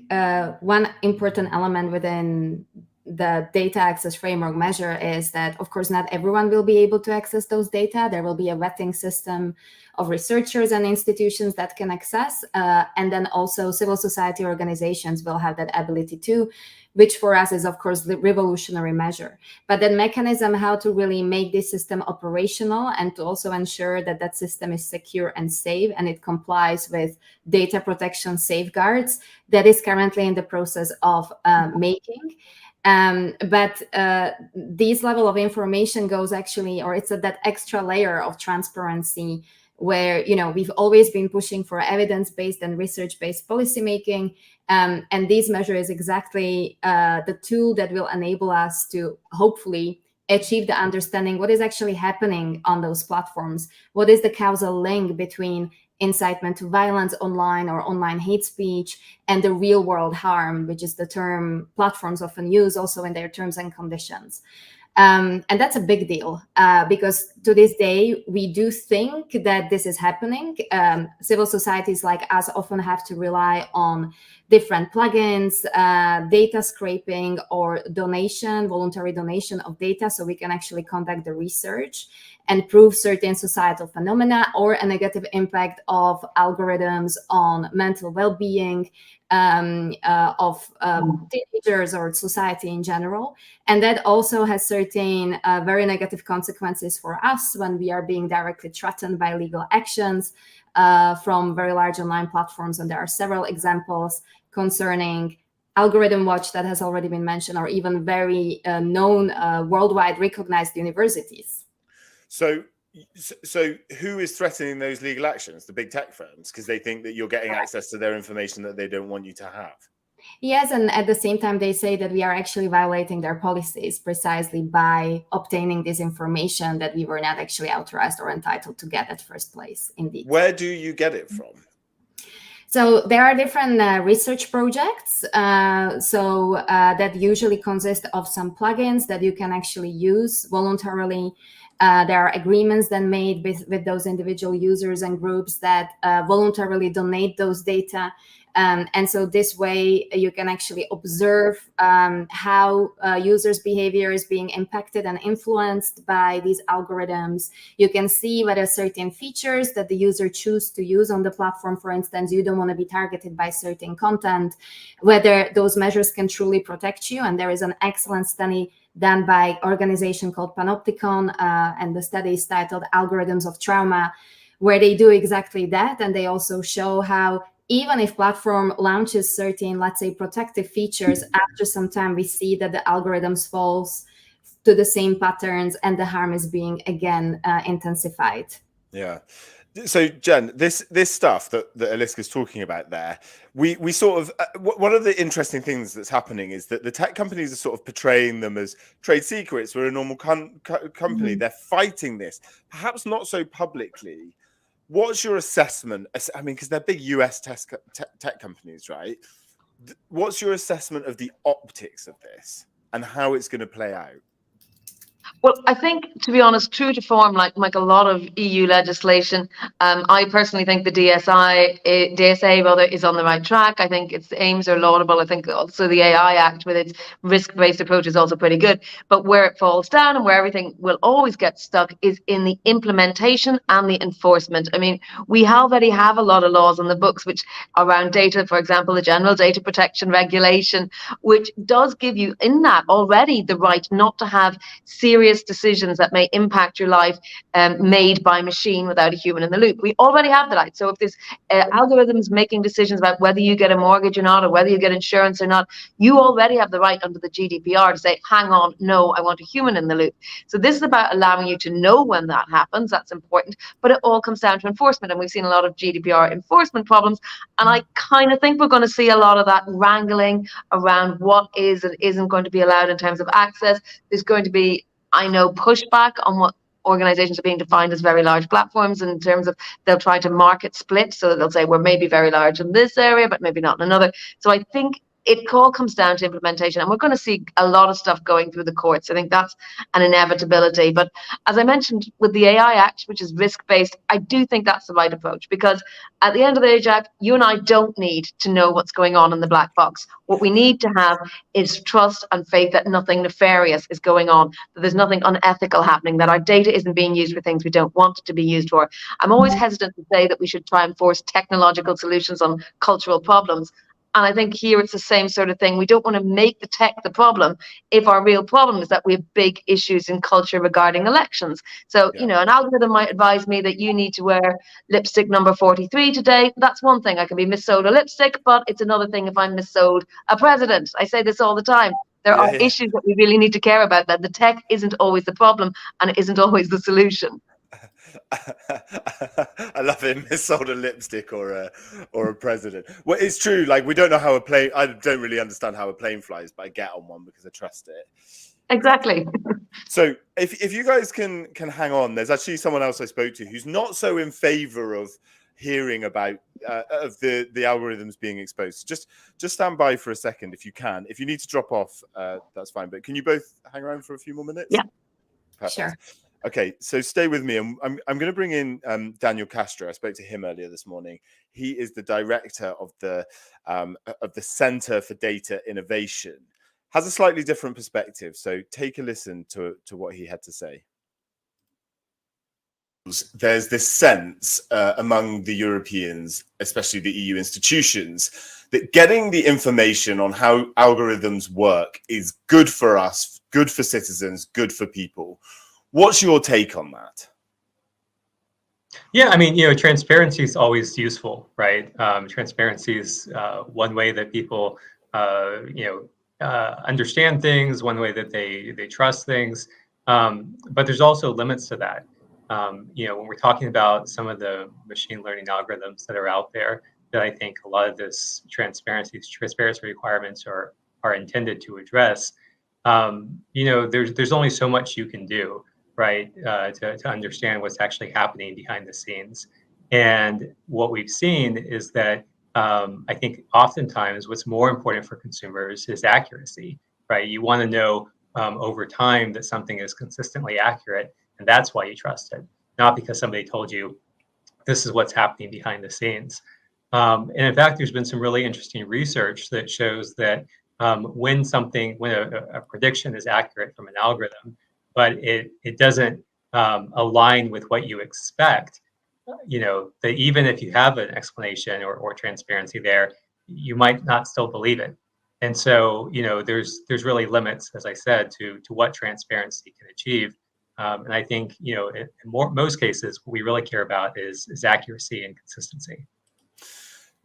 one important element within the data access framework measure is that, of course, not everyone will be able to access those data. There will be a vetting system of researchers and institutions that can access, and then also civil society organizations will have that ability too, which for us is, of course, the revolutionary measure. But that mechanism, how to really make this system operational and to also ensure that that system is secure and safe and it complies with data protection safeguards, that is currently in the process of making. But this level of information goes actually, or it's that extra layer of transparency where, we've always been pushing for evidence-based and research-based policymaking. And this measure is exactly the tool that will enable us to hopefully achieve the understanding what is actually happening on those platforms. What is the causal link between incitement to violence online or online hate speech and the real world harm, which is the term platforms often use also in their terms and conditions. And that's a big deal because to this day, we do think that this is happening. Civil societies like us often have to rely on different plugins, data scraping, or voluntary donation of data so we can actually conduct the research and prove certain societal phenomena or a negative impact of algorithms on mental well-being of teenagers or society in general. And that also has certain very negative consequences for us when we are being directly threatened by legal actions from very large online platforms. And there are several examples concerning Algorithm Watch that has already been mentioned, or even very known worldwide recognized universities. So who is threatening those legal actions? The big tech firms, because they think that you're getting access to their information that they don't want you to have. Yes, and at the same time, they say that we are actually violating their policies precisely by obtaining this information that we were not actually authorized or entitled to get at first place. Indeed. Where do you get it from? So there are different research projects. That usually consist of some plugins that you can actually use voluntarily. There are agreements then made with those individual users and groups that voluntarily donate those data. And so this way you can actually observe how users' behavior is being impacted and influenced by these algorithms. You can see whether certain features that the user chooses to use on the platform, for instance, you don't want to be targeted by certain content, whether those measures can truly protect you. And there is an excellent study done by an organization called Panopticon, and the study is titled Algorithms of Trauma, where they do exactly that. And they also show how even if platform launches certain, let's say, protective features, after some time we see that the algorithms falls to the same patterns and the harm is being again intensified. Yeah. So Jen, this stuff that Eliska is talking about there, we sort of one of the interesting things that's happening is that the tech companies are sort of portraying them as trade secrets. We're a normal company. They're fighting this, perhaps not so publicly. What's your assessment? I mean, because they're big US tech companies, right? What's your assessment of the optics of this and how it's going to play out? Well, I think, to be honest, true to form, like a lot of EU legislation, I personally think the DSA rather is on the right track. I think its aims are laudable. I think also the AI Act with its risk-based approach is also pretty good. But where it falls down and where everything will always get stuck is in the implementation and the enforcement. I mean, we already have a lot of laws on the books which around data, for example, the General Data Protection Regulation, which does give you in that already the right not to have serious decisions that may impact your life made by machine without a human in the loop. We already have the right. So if there's algorithms making decisions about whether you get a mortgage or not, or whether you get insurance or not, you already have the right under the GDPR to say, hang on, no, I want a human in the loop. So this is about allowing you to know when that happens. That's important. But it all comes down to enforcement. And we've seen a lot of GDPR enforcement problems. And I kind of think we're going to see a lot of that wrangling around what is and isn't going to be allowed in terms of access. There's going to be, I know, pushback on what organizations are being defined as very large platforms in terms of they'll try to market split. So they'll say we're maybe very large in this area, but maybe not in another. So I think it all comes down to implementation, and we're going to see a lot of stuff going through the courts. I think that's an inevitability. But as I mentioned with the AI Act, which is risk-based, I do think that's the right approach, because at the end of the day, Jack, you and I don't need to know what's going on in the black box. What we need to have is trust and faith that nothing nefarious is going on, that there's nothing unethical happening, that our data isn't being used for things we don't want it to be used for. I'm always hesitant to say that we should try and force technological solutions on cultural problems. And I think here it's the same sort of thing. We don't want to make the tech the problem if our real problem is that we have big issues in culture regarding elections. So, you know, an algorithm might advise me that you need to wear lipstick number 43 today. That's one thing. I can be missold a lipstick, but it's another thing if I'm missold a president. I say this all the time. There are issues that we really need to care about, that the tech isn't always the problem and it isn't always the solution. I love it. Missold a lipstick or a president. Well, it's true. Like, we don't know how a plane. I don't really understand how a plane flies, but I get on one because I trust it. Exactly. So if you guys can hang on, there's actually someone else I spoke to who's not so in favor of hearing about of the algorithms being exposed. Just stand by for a second if you can. If you need to drop off, that's fine. But can you both hang around for a few more minutes? Yeah. Perfect. Sure. Okay, so stay with me. I'm going to bring in Daniel Castro. I spoke to him earlier this morning. He is the director of the Center for Data Innovation. Has a slightly different perspective. So take a listen to what he had to say. There's this sense among the Europeans, especially the EU institutions, that getting the information on how algorithms work is good for us, good for citizens, good for people. What's your take on that? Yeah, I mean, you know, transparency is always useful, right? Transparency is one way that people, understand things, one way that they trust things. But there's also limits to that. When we're talking about some of the machine learning algorithms that are out there, that I think a lot of this transparency requirements are intended to address. There's only so much you can do, right, to understand what's actually happening behind the scenes. And what we've seen is that I think oftentimes what's more important for consumers is accuracy, right? You want to know over time that something is consistently accurate. and that's why you trust it, not because somebody told you this is what's happening behind the scenes. And in fact, there's been some really interesting research that shows that when a prediction is accurate from an algorithm, but it doesn't align with what you expect, that even if you have an explanation or transparency there, you might not still believe it. And so, there's really limits, as I said, to what transparency can achieve. And I think, in most cases, what we really care about is accuracy and consistency.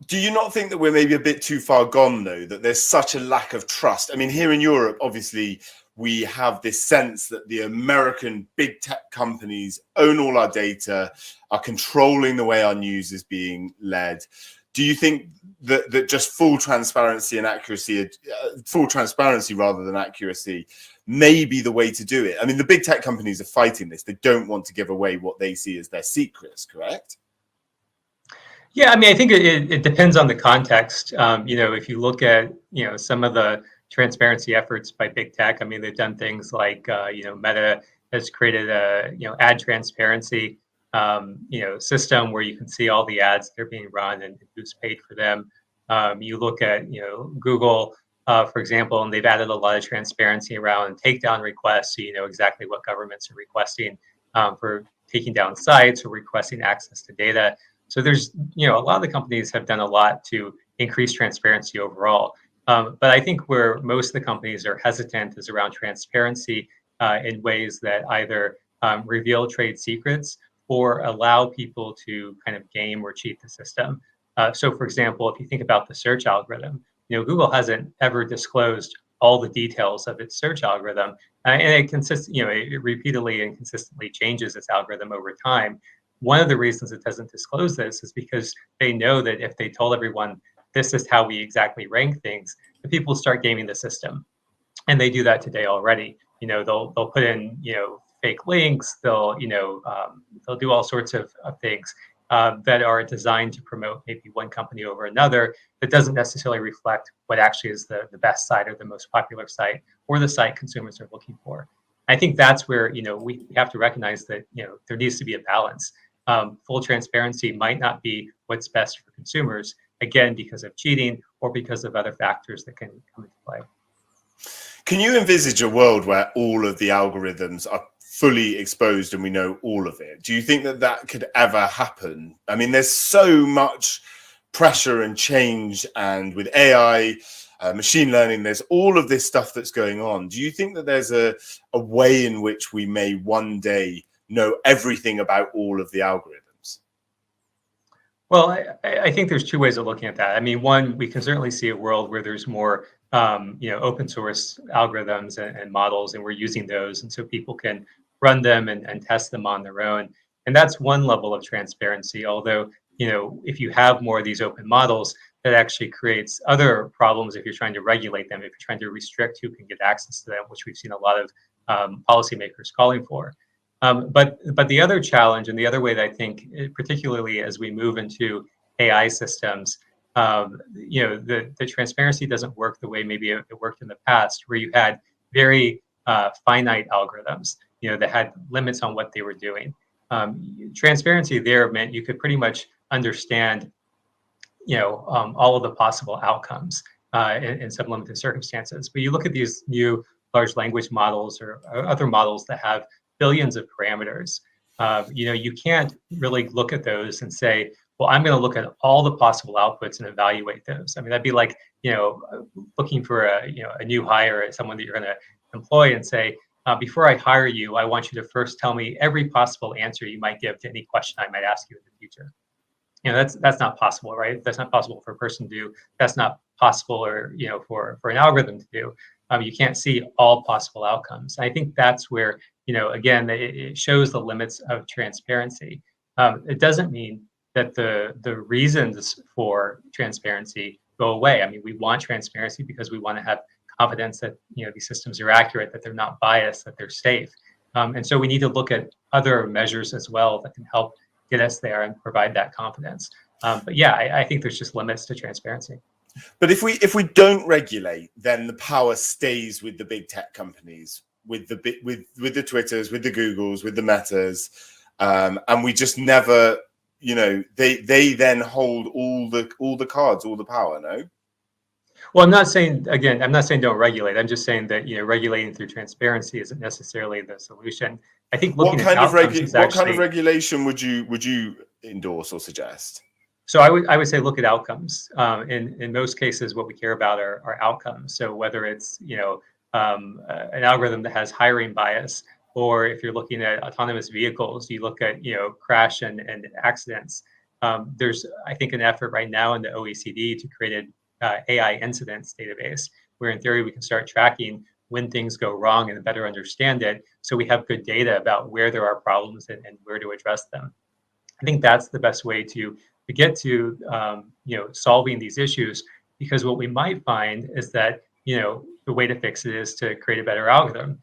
Do you not think that we're maybe a bit too far gone, though, that there's such a lack of trust? I mean, here in Europe, obviously, we have this sense that the American big tech companies own all our data, are controlling the way our news is being led. Do you think that just full transparency and accuracy, full transparency rather than accuracy, may be the way to do it? I mean, the big tech companies are fighting this. They don't want to give away what they see as their secrets, correct? Yeah, I mean, I think it depends on the context. If you look at, some of the transparency efforts by big tech, I mean, they've done things like, Meta has created a, ad transparency, system where you can see all the ads that are being run and who's paid for them. You look at, Google, for example, and they've added a lot of transparency around takedown requests, so you know exactly what governments are requesting for taking down sites or requesting access to data. So there's, a lot of the companies have done a lot to increase transparency overall. But I think where most of the companies are hesitant is around transparency in ways that either reveal trade secrets or allow people to kind of game or cheat the system. So for example, if you think about the search algorithm, Google hasn't ever disclosed all the details of its search algorithm, and it repeatedly and consistently changes its algorithm over time. One of the reasons it doesn't disclose this is because they know that if they told everyone this is how we exactly rank things, the people start gaming the system, and they do that today already. They'll put in fake links. They'll do all sorts of things that are designed to promote maybe one company over another that doesn't necessarily reflect what actually is the best site or the most popular site or the site consumers are looking for. I think that's where we have to recognize that there needs to be a balance. Full transparency might not be what's best for consumers, again, because of cheating or because of other factors that can come into play. Can you envisage a world where all of the algorithms are fully exposed and we know all of it? Do you think that could ever happen? I mean, there's so much pressure and change, and with AI, machine learning, there's all of this stuff that's going on. Do you think that there's a way in which we may one day know everything about all of the algorithms? Well, I think there's two ways of looking at that. I mean, one, we can certainly see a world where there's more, open source algorithms and models, and we're using those, and so people can run them and test them on their own. And that's one level of transparency. Although, if you have more of these open models, that actually creates other problems if you're trying to regulate them, if you're trying to restrict who can get access to them, which we've seen a lot of policymakers calling for. But the other challenge, and the other way that I think, particularly as we move into AI systems, the transparency doesn't work the way maybe it worked in the past, where you had very finite algorithms, that had limits on what they were doing. Transparency there meant you could pretty much understand, all of the possible outcomes in some limited circumstances. But you look at these new large language models or other models that have billions of parameters, you can't really look at those and say, well, I'm going to look at all the possible outputs and evaluate those. I mean, that'd be like, looking for a new hire, someone that you're going to employ, and say, before I hire you, I want you to first tell me every possible answer you might give to any question I might ask you in the future. That's not possible, right? That's not possible for a person to do. That's not possible, or for an algorithm to do. You can't see all possible outcomes. I think that's where, again, it shows the limits of transparency. It doesn't mean that the reasons for transparency go away. I mean, we want transparency because we want to have confidence that these systems are accurate, that they're not biased, that they're safe. And so we need to look at other measures as well that can help get us there and provide that confidence. But yeah, I think there's just limits to transparency. But if we don't regulate, then the power stays with the big tech companies. with the Twitters, with the Googles, with the Metas, and we just never, you know, they then hold all the cards, all the power. No. Well, I'm not saying don't regulate. I'm just saying that, you know, regulating through transparency isn't necessarily the solution. I think looking at outcomes is actually, what kind of regulation would you endorse or suggest? So I would say look at outcomes. In most cases, what we care about are outcomes. So whether it's, you know, an algorithm that has hiring bias, or if you're looking at autonomous vehicles, you look at, you know, crash and accidents. There's, I think, an effort right now in the OECD to create an AI incidents database, where in theory we can start tracking when things go wrong and better understand it, so we have good data about where there are problems and where to address them. I think that's the best way to get to you know, solving these issues, because what we might find is that, you know, the way to fix it is to create a better algorithm.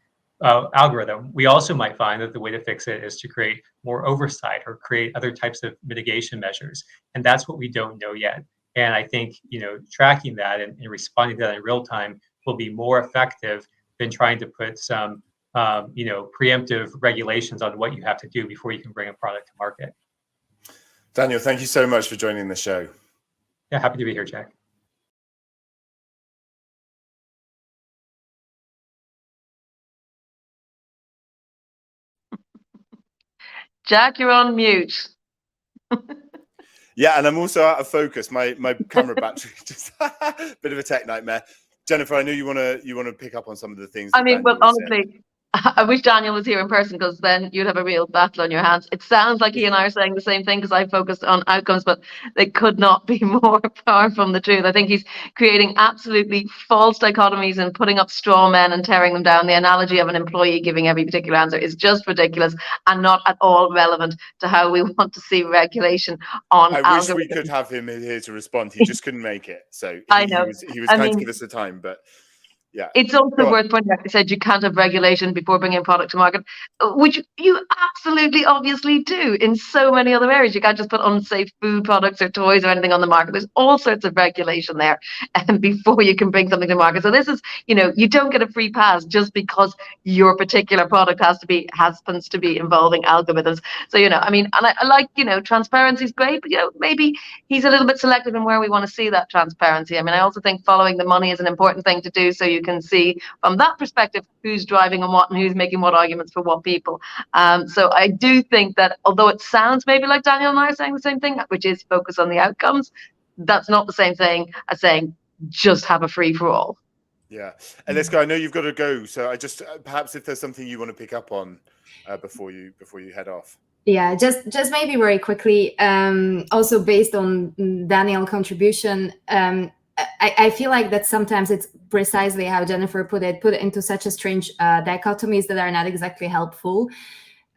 We also might find that the way to fix it is to create more oversight or create other types of mitigation measures, and that's what we don't know yet. And I think, you know, tracking that and responding to that in real time will be more effective than trying to put some, you know, preemptive regulations on what you have to do before you can bring a product to market. Daniel, thank you so much for joining the show. Yeah, happy to be here, Jack. Jack, you're on mute. Yeah, and I'm also out of focus. My camera battery just bit of a tech nightmare. Jennifer, I know you want to pick up on some of the things. I mean, well, honestly, I wish Daniel was here in person, because then you'd have a real battle on your hands. It sounds like he and I are saying the same thing, because I focused on outcomes, but they could not be more far from the truth. I think he's creating absolutely false dichotomies and putting up straw men and tearing them down. The analogy of an employee giving every particular answer is just ridiculous and not at all relevant to how we want to see regulation on algorithms. I wish we could have him here to respond. He just couldn't make it. So I know. He was kind to give us the time, but yeah. It's also worth pointing out, I said you can't have regulation before bringing a product to market, which you absolutely obviously do in so many other areas. You can't just put unsafe food products or toys or anything on the market. There's all sorts of regulation there before you can bring something to market. So this is, you know, you don't get a free pass just because your particular product happens to be involving algorithms. So, you know, I mean, and I like, you know, transparency is great, but, you know, maybe he's a little bit selective in where we want to see that transparency. I mean, I also think following the money is an important thing to do, so you can see from that perspective who's driving and what and who's making what arguments for what people. So I do think that although it sounds maybe like Daniel and I are saying the same thing, which is focus on the outcomes, that's not the same thing as saying just have a free for all. Yeah. Eliska, I know you've got to go, so I just perhaps if there's something you want to pick up on before you head off. Yeah, just maybe very quickly, also based on Daniel's contribution, I feel like that sometimes it's precisely how Jennifer put it into such a strange dichotomies that are not exactly helpful.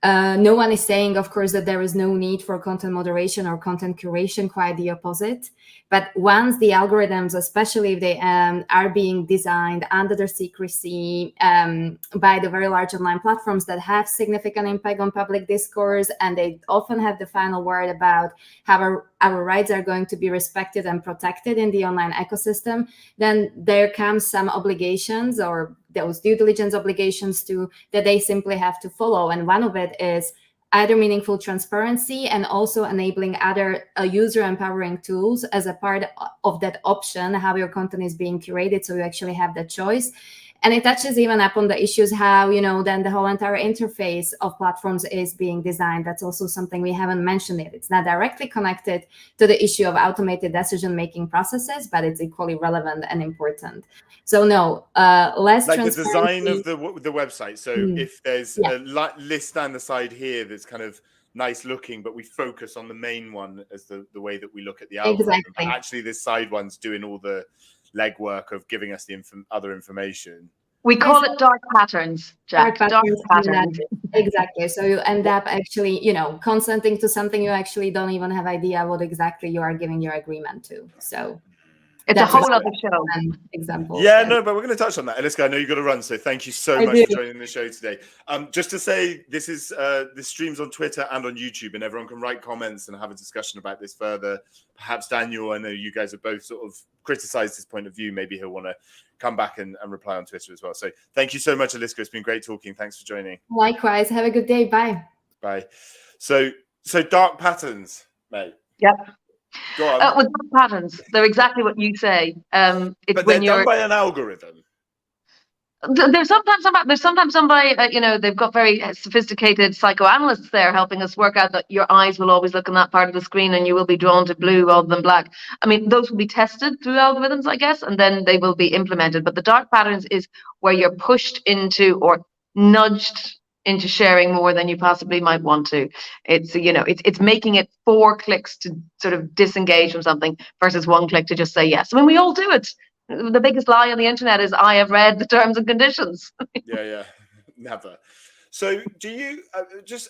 No one is saying, of course, that there is no need for content moderation or content curation, quite the opposite. But once the algorithms, especially if they are being designed under the secrecy by the very large online platforms that have significant impact on public discourse, and they often have the final word about how our rights are going to be respected and protected in the online ecosystem, then there comes some obligations, or those due diligence obligations that they simply have to follow. And one of it is either meaningful transparency and also enabling other user empowering tools as a part of that option, how your content is being curated, so you actually have that choice. And it touches even upon the issues how, you know, then the whole entire interface of platforms is being designed. That's also something we haven't mentioned yet. It's not directly connected to the issue of automated decision-making processes, but it's equally relevant and important. So no, less like the design of the website. So if there's Yeah. a list down the side here that's kind of nice looking, but we focus on the main one as the way that we look at the algorithm. Exactly. But actually, this side one's doing all the legwork of giving us the other information. We call it dark patterns, Jack. Dark patterns. Exactly. So you end up actually, you know, consenting to something you actually don't even have idea what exactly you are giving your agreement to. So It's a whole other show. Example. Yeah, no, but we're going to touch on that. Eliska, I know you've got to run, so thank you so much for joining the show today. Just to say, this streams on Twitter and on YouTube, and everyone can write comments and have a discussion about this further. Perhaps Daniel, I know you guys have both sort of criticized his point of view. Maybe he'll want to come back and reply on Twitter as well. So thank you so much, Eliska. It's been great talking. Thanks for joining. Likewise. Have a good day. Bye. Bye. So dark patterns, mate. Yep. Go on. With patterns, they're exactly what you say. It's but when they're done by an algorithm. There's sometimes somebody, they've got very sophisticated psychoanalysts there helping us work out that your eyes will always look on that part of the screen and you will be drawn to blue rather than black. I mean, those will be tested through algorithms, I guess, and then they will be implemented. But the dark patterns is where you're pushed into or nudged into sharing more than you possibly might want to. It's making it 4 clicks to sort of disengage from something versus 1 click to just say yes. I mean, we all do it. The biggest lie on the internet is I have read the terms and conditions. Yeah, never. So do you just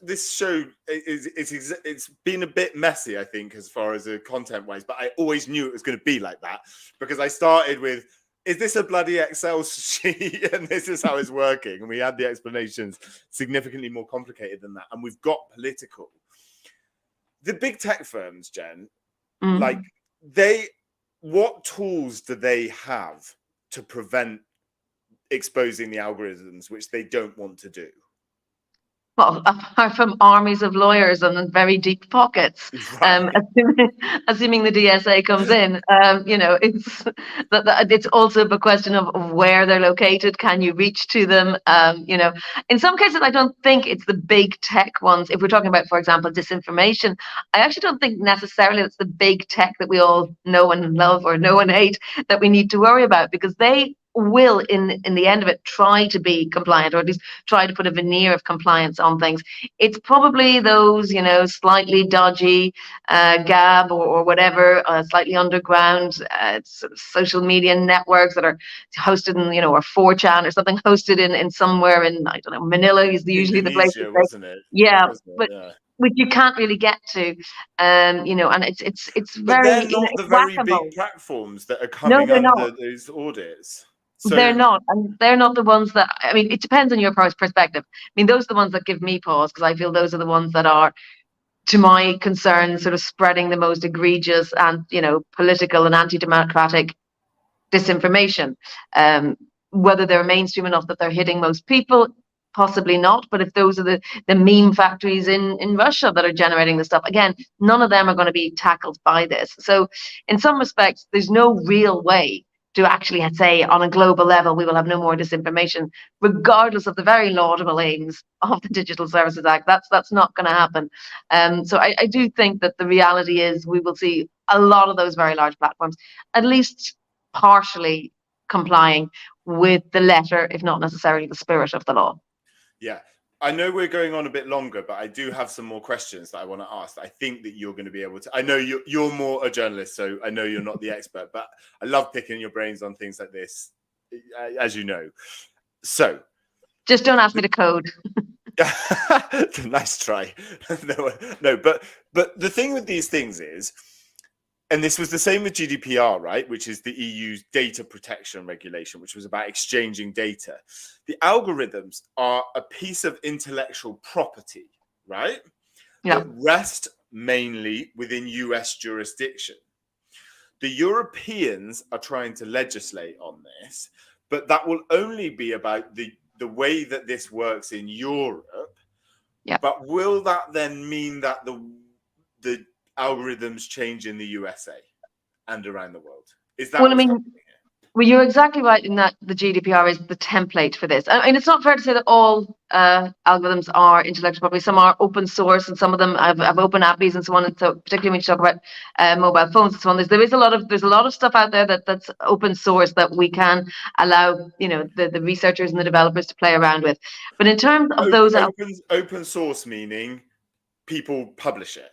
this show it's been a bit messy, I think, as far as the content wise, but I always knew it was going to be like that because I started with, is this a bloody Excel sheet and this is how it's working? And we had the explanations significantly more complicated than that. And we've got political. The big tech firms, Jen, like what tools do they have to prevent exposing the algorithms, which they don't want to do? Well, apart from armies of lawyers and very deep pockets, Right. assuming the DSA comes in, it's also a question of where they're located. Can you reach to them? In some cases, I don't think it's the big tech ones. If we're talking about, for example, disinformation, I actually don't think necessarily it's the big tech that we all know and love or know and hate that we need to worry about, because they will in the end of it try to be compliant, or at least try to put a veneer of compliance on things. It's probably those slightly dodgy Gab or whatever, slightly underground sort of social media networks that are hosted in or 4chan or something, hosted in somewhere in, I don't know, Manila is usually the place. Wasn't it? Yeah, wasn't but it? Yeah. which you can't really get to, and it's But very they're not the very whack-a-mole. big platforms that are coming they're under not. those audits. So, they're not, and they're not the ones that, I mean, it depends on your perspective. I mean, those are the ones that give me pause, because I feel those are the ones that are, to my concern, sort of spreading the most egregious and political and anti-democratic disinformation. Whether they're mainstream enough that they're hitting most people, possibly not. But if those are the meme factories in Russia that are generating the stuff, again, none of them are going to be tackled by this. So in some respects, there's no real way to actually say on a global level we will have no more disinformation, regardless of the very laudable aims of the Digital Services Act. That's not going to happen. So I do think that the reality is we will see a lot of those very large platforms at least partially complying with the letter, if not necessarily the spirit of the law. Yeah. I know we're going on a bit longer, but I do have some more questions that I want to ask. I think that you're going to be able to. I know you're more a journalist, so I know you're not the expert, but I love picking your brains on things like this, as you know. So, just don't ask me to code. Nice try. No, but the thing with these things is, and this was the same with GDPR, right? Which is the EU's data protection regulation, which was about exchanging data. The algorithms are a piece of intellectual property, right? Yeah. That rest mainly within US jurisdiction. The Europeans are trying to legislate on this, but that will only be about the way that this works in Europe. Yeah. But will that then mean that the algorithms change in the USA and around the world? Is that well, you're exactly right in that the GDPR is the template for this. I mean, it's not fair to say that all algorithms are intellectual property. Some are open source, and some of them have open APIs and so on. And so, particularly when you talk about mobile phones and so on, there's a lot of stuff out there that's open source that we can allow the researchers and the developers to play around with. But in terms of open source, meaning people publish it.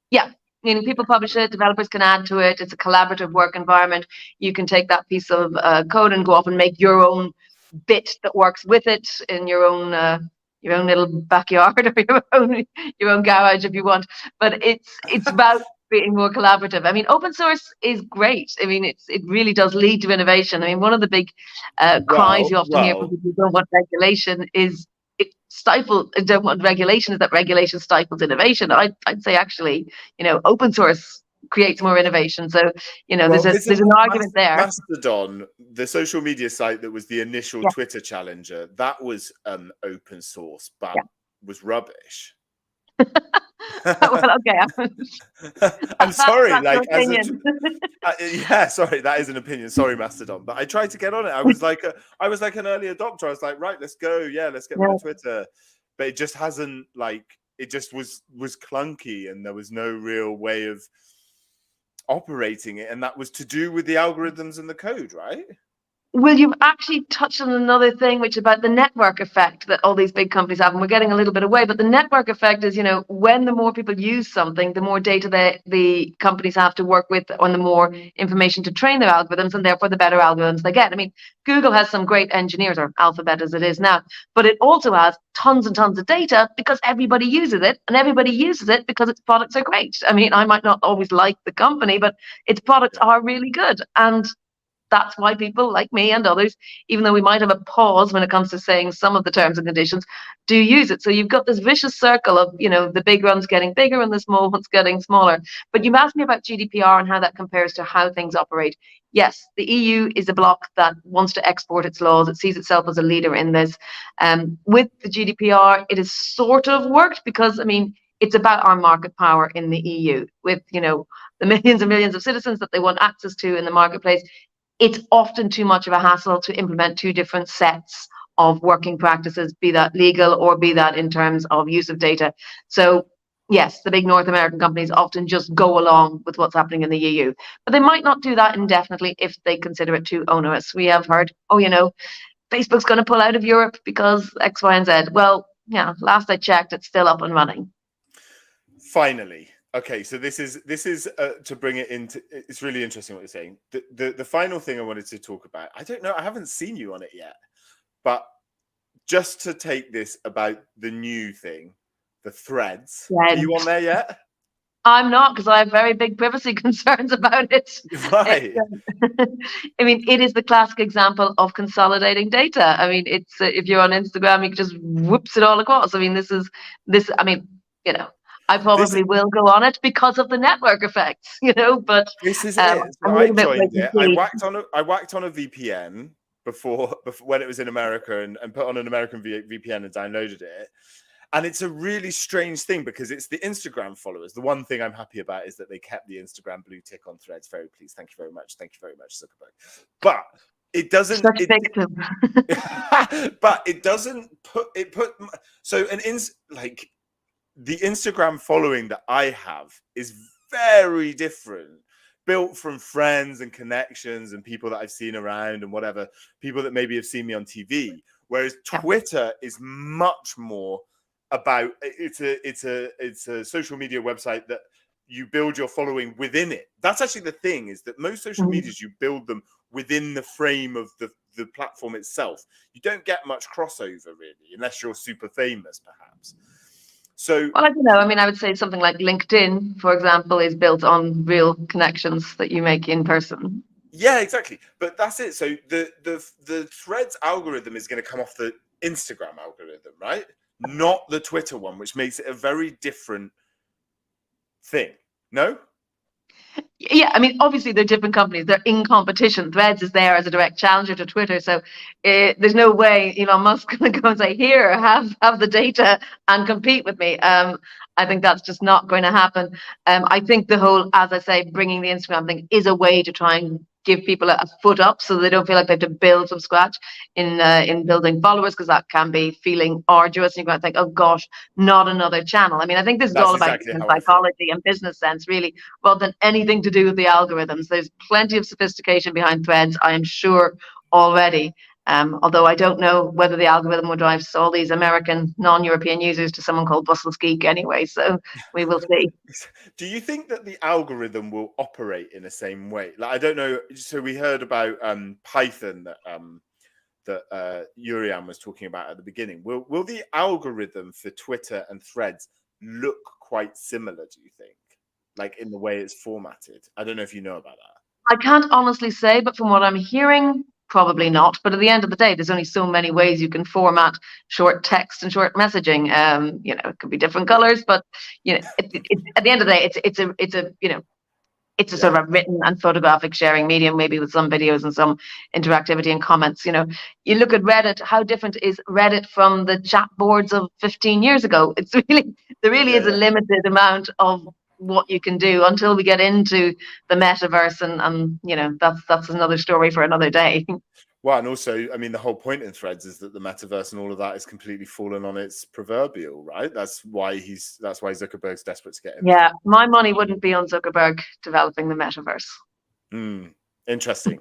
Yeah. Meaning people publish it, developers can add to it. It's a collaborative work environment. You can take that piece of code and go off and make your own bit that works with it in your own little backyard or your own garage if you want. But it's about being more collaborative. I mean, open source is great. I mean, it really does lead to innovation. I mean, one of the big cries you often hear from people who don't want regulation is don't want regulation, is that regulation stifles innovation. I'd say actually, open source creates more innovation. So, there's an argument there. Mastodon, the social media site that was the initial Twitter challenger, that was open source, but was rubbish. Well, okay. I'm sorry. That's sorry, that is an opinion. Sorry, Mastodon, but I tried to get on it. I was like an early adopter. I was like, right, let's go. Yeah, let's get on Twitter. But it just hasn't it just was clunky, and there was no real way of operating it, and that was to do with the algorithms and the code, right? Well, you've actually touched on another thing, which is about the network effect that all these big companies have, and we're getting a little bit away, but the network effect is, when the more people use something, the more data the companies have to work with, and the more information to train their algorithms, and therefore the better algorithms they get. I mean, Google has some great engineers, or Alphabet as it is now, but it also has tons and tons of data because everybody uses it, and everybody uses it because its products are great. I mean, I might not always like the company, but its products are really good, and that's why people like me and others, even though we might have a pause when it comes to saying some of the terms and conditions, do use it. So you've got this vicious circle of, the big ones getting bigger and the small ones getting smaller. But you've asked me about GDPR and how that compares to how things operate. Yes, the EU is a bloc that wants to export its laws. It sees itself as a leader in this. With the GDPR, it has sort of worked because, it's about our market power in the EU with, the millions and millions of citizens that they want access to in the marketplace. It's often too much of a hassle to implement two different sets of working practices, be that legal or be that in terms of use of data. So yes, the big North American companies often just go along with what's happening in the EU, but they might not do that indefinitely if they consider it too onerous. We have heard, Facebook's going to pull out of Europe because X, Y, and Z. Well, yeah, last I checked, it's still up and running. Finally. Okay, so this is to bring it into. It's really interesting what you're saying. The final thing I wanted to talk about. I don't know. I haven't seen you on it yet, but just to take this about the new thing, the threads. Are you on there yet? I'm not, because I have very big privacy concerns about it. Right. It is the classic example of consolidating data. It's if you're on Instagram, you can just whoops it all across. I probably will go on it because of the network effects, but this is it. So I joined it. I whacked on a VPN before when it was in America and put on an American VPN and downloaded it. And it's a really strange thing because it's the Instagram followers. The one thing I'm happy about is that they kept the Instagram blue tick on Threads. Very pleased. Thank you very much. Thank you very much, Zuckerberg. But it doesn't. But it doesn't put. So the Instagram following that I have is very different, built from friends and connections and people that I've seen around and whatever, people that maybe have seen me on TV. Whereas Twitter is much more about it's a social media website that you build your following within it. That's actually the thing, is that most social medias, you build them within the frame of the platform itself. You don't get much crossover really, unless you're super famous, perhaps. So, well, I don't know. I would say something like LinkedIn, for example, is built on real connections that you make in person. Yeah, exactly. But that's it. So the Threads algorithm is going to come off the Instagram algorithm, right? Not the Twitter one, which makes it a very different thing. No? Yeah, obviously they're different companies. They're in competition. Threads is there as a direct challenger to Twitter. So there's no way Elon Musk's going to go and say, here, have the data and compete with me. I think that's just not going to happen. I think the whole, as I say, bringing the Instagram thing is a way to try and give people a foot up so they don't feel like they have to build from scratch in building followers, because that can be feeling arduous. And you're going to think, oh gosh, not another channel. I think this is all about psychology and business sense, really, rather than anything to do with the algorithms. There's plenty of sophistication behind Threads, I am sure, already. Although I don't know whether the algorithm will drive all these American non-European users to someone called Brussels Geek anyway, so we will see. Do you think that the algorithm will operate in the same way? I don't know. So we heard about Python that Jurriaan was talking about at the beginning. Will the algorithm for Twitter and Threads look quite similar, do you think? like in the way it's formatted? I don't know if you know about that. I can't honestly say, but from what I'm hearing, probably not. But at the end of the day, there's only so many ways you can format short text and short messaging. You know, it could be different colors, but you know, at the end of the day, it's a sort of a written and photographic sharing medium, maybe with some videos and some interactivity and comments. You know, you look at Reddit, how different is Reddit from the chat boards of 15 years ago? It's really, there really is a limited amount of what you can do until we get into the metaverse, and you know, that's another story for another day. Well, and also, I mean, the whole point in Threads is that the metaverse and all of that is completely fallen on its proverbial, right? That's why Zuckerberg's desperate to get in. Yeah, my money wouldn't be on Zuckerberg developing the metaverse. Interesting.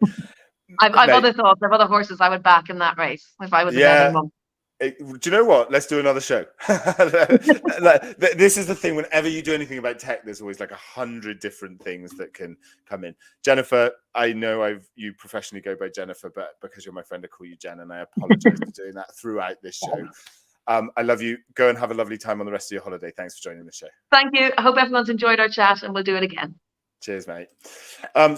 I've other thoughts. I've other horses I would back in that race if I was a betting mum. Do you know what? Let's do another show. This is the thing. Whenever you do anything about tech, there's always like 100 different things that can come in. Jennifer, I know you professionally go by Jennifer, but because you're my friend, I call you Jen, and I apologize for doing that throughout this show. I love you. Go and have a lovely time on the rest of your holiday. Thanks for joining the show. Thank you. I hope everyone's enjoyed our chat, and we'll do it again. Cheers, mate.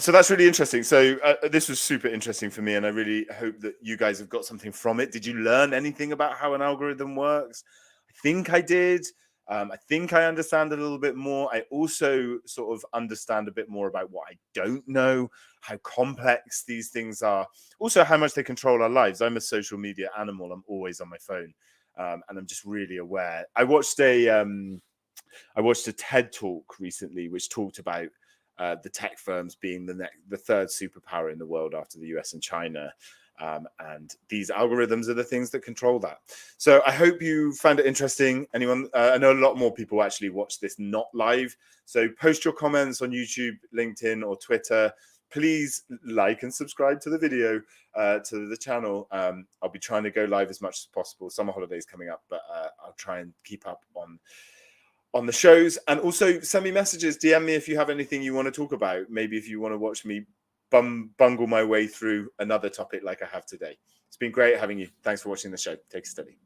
So that's really interesting. So this was super interesting for me, and I really hope that you guys have got something from it. Did you learn anything about how an algorithm works? I think I did. I think I understand a little bit more. I also sort of understand a bit more about what I don't know, how complex these things are, also how much they control our lives. I'm a social media animal. I'm always on my phone, and I'm just really aware. I watched a TED talk recently, which talked about the tech firms being the third superpower in the world after the US and China. And these algorithms are the things that control that. So I hope you found it interesting. Anyone, I know a lot more people actually watch this not live. So post your comments on YouTube, LinkedIn, or Twitter. Please like and subscribe to the video, to the channel. I'll be trying to go live as much as possible. Summer holidays coming up, but I'll try and keep up on the shows. And also send me messages, DM me if you have anything you want to talk about. Maybe if you want to watch me bungle my way through another topic like I have today. It's been great having you. Thanks for watching the show. Take it steady.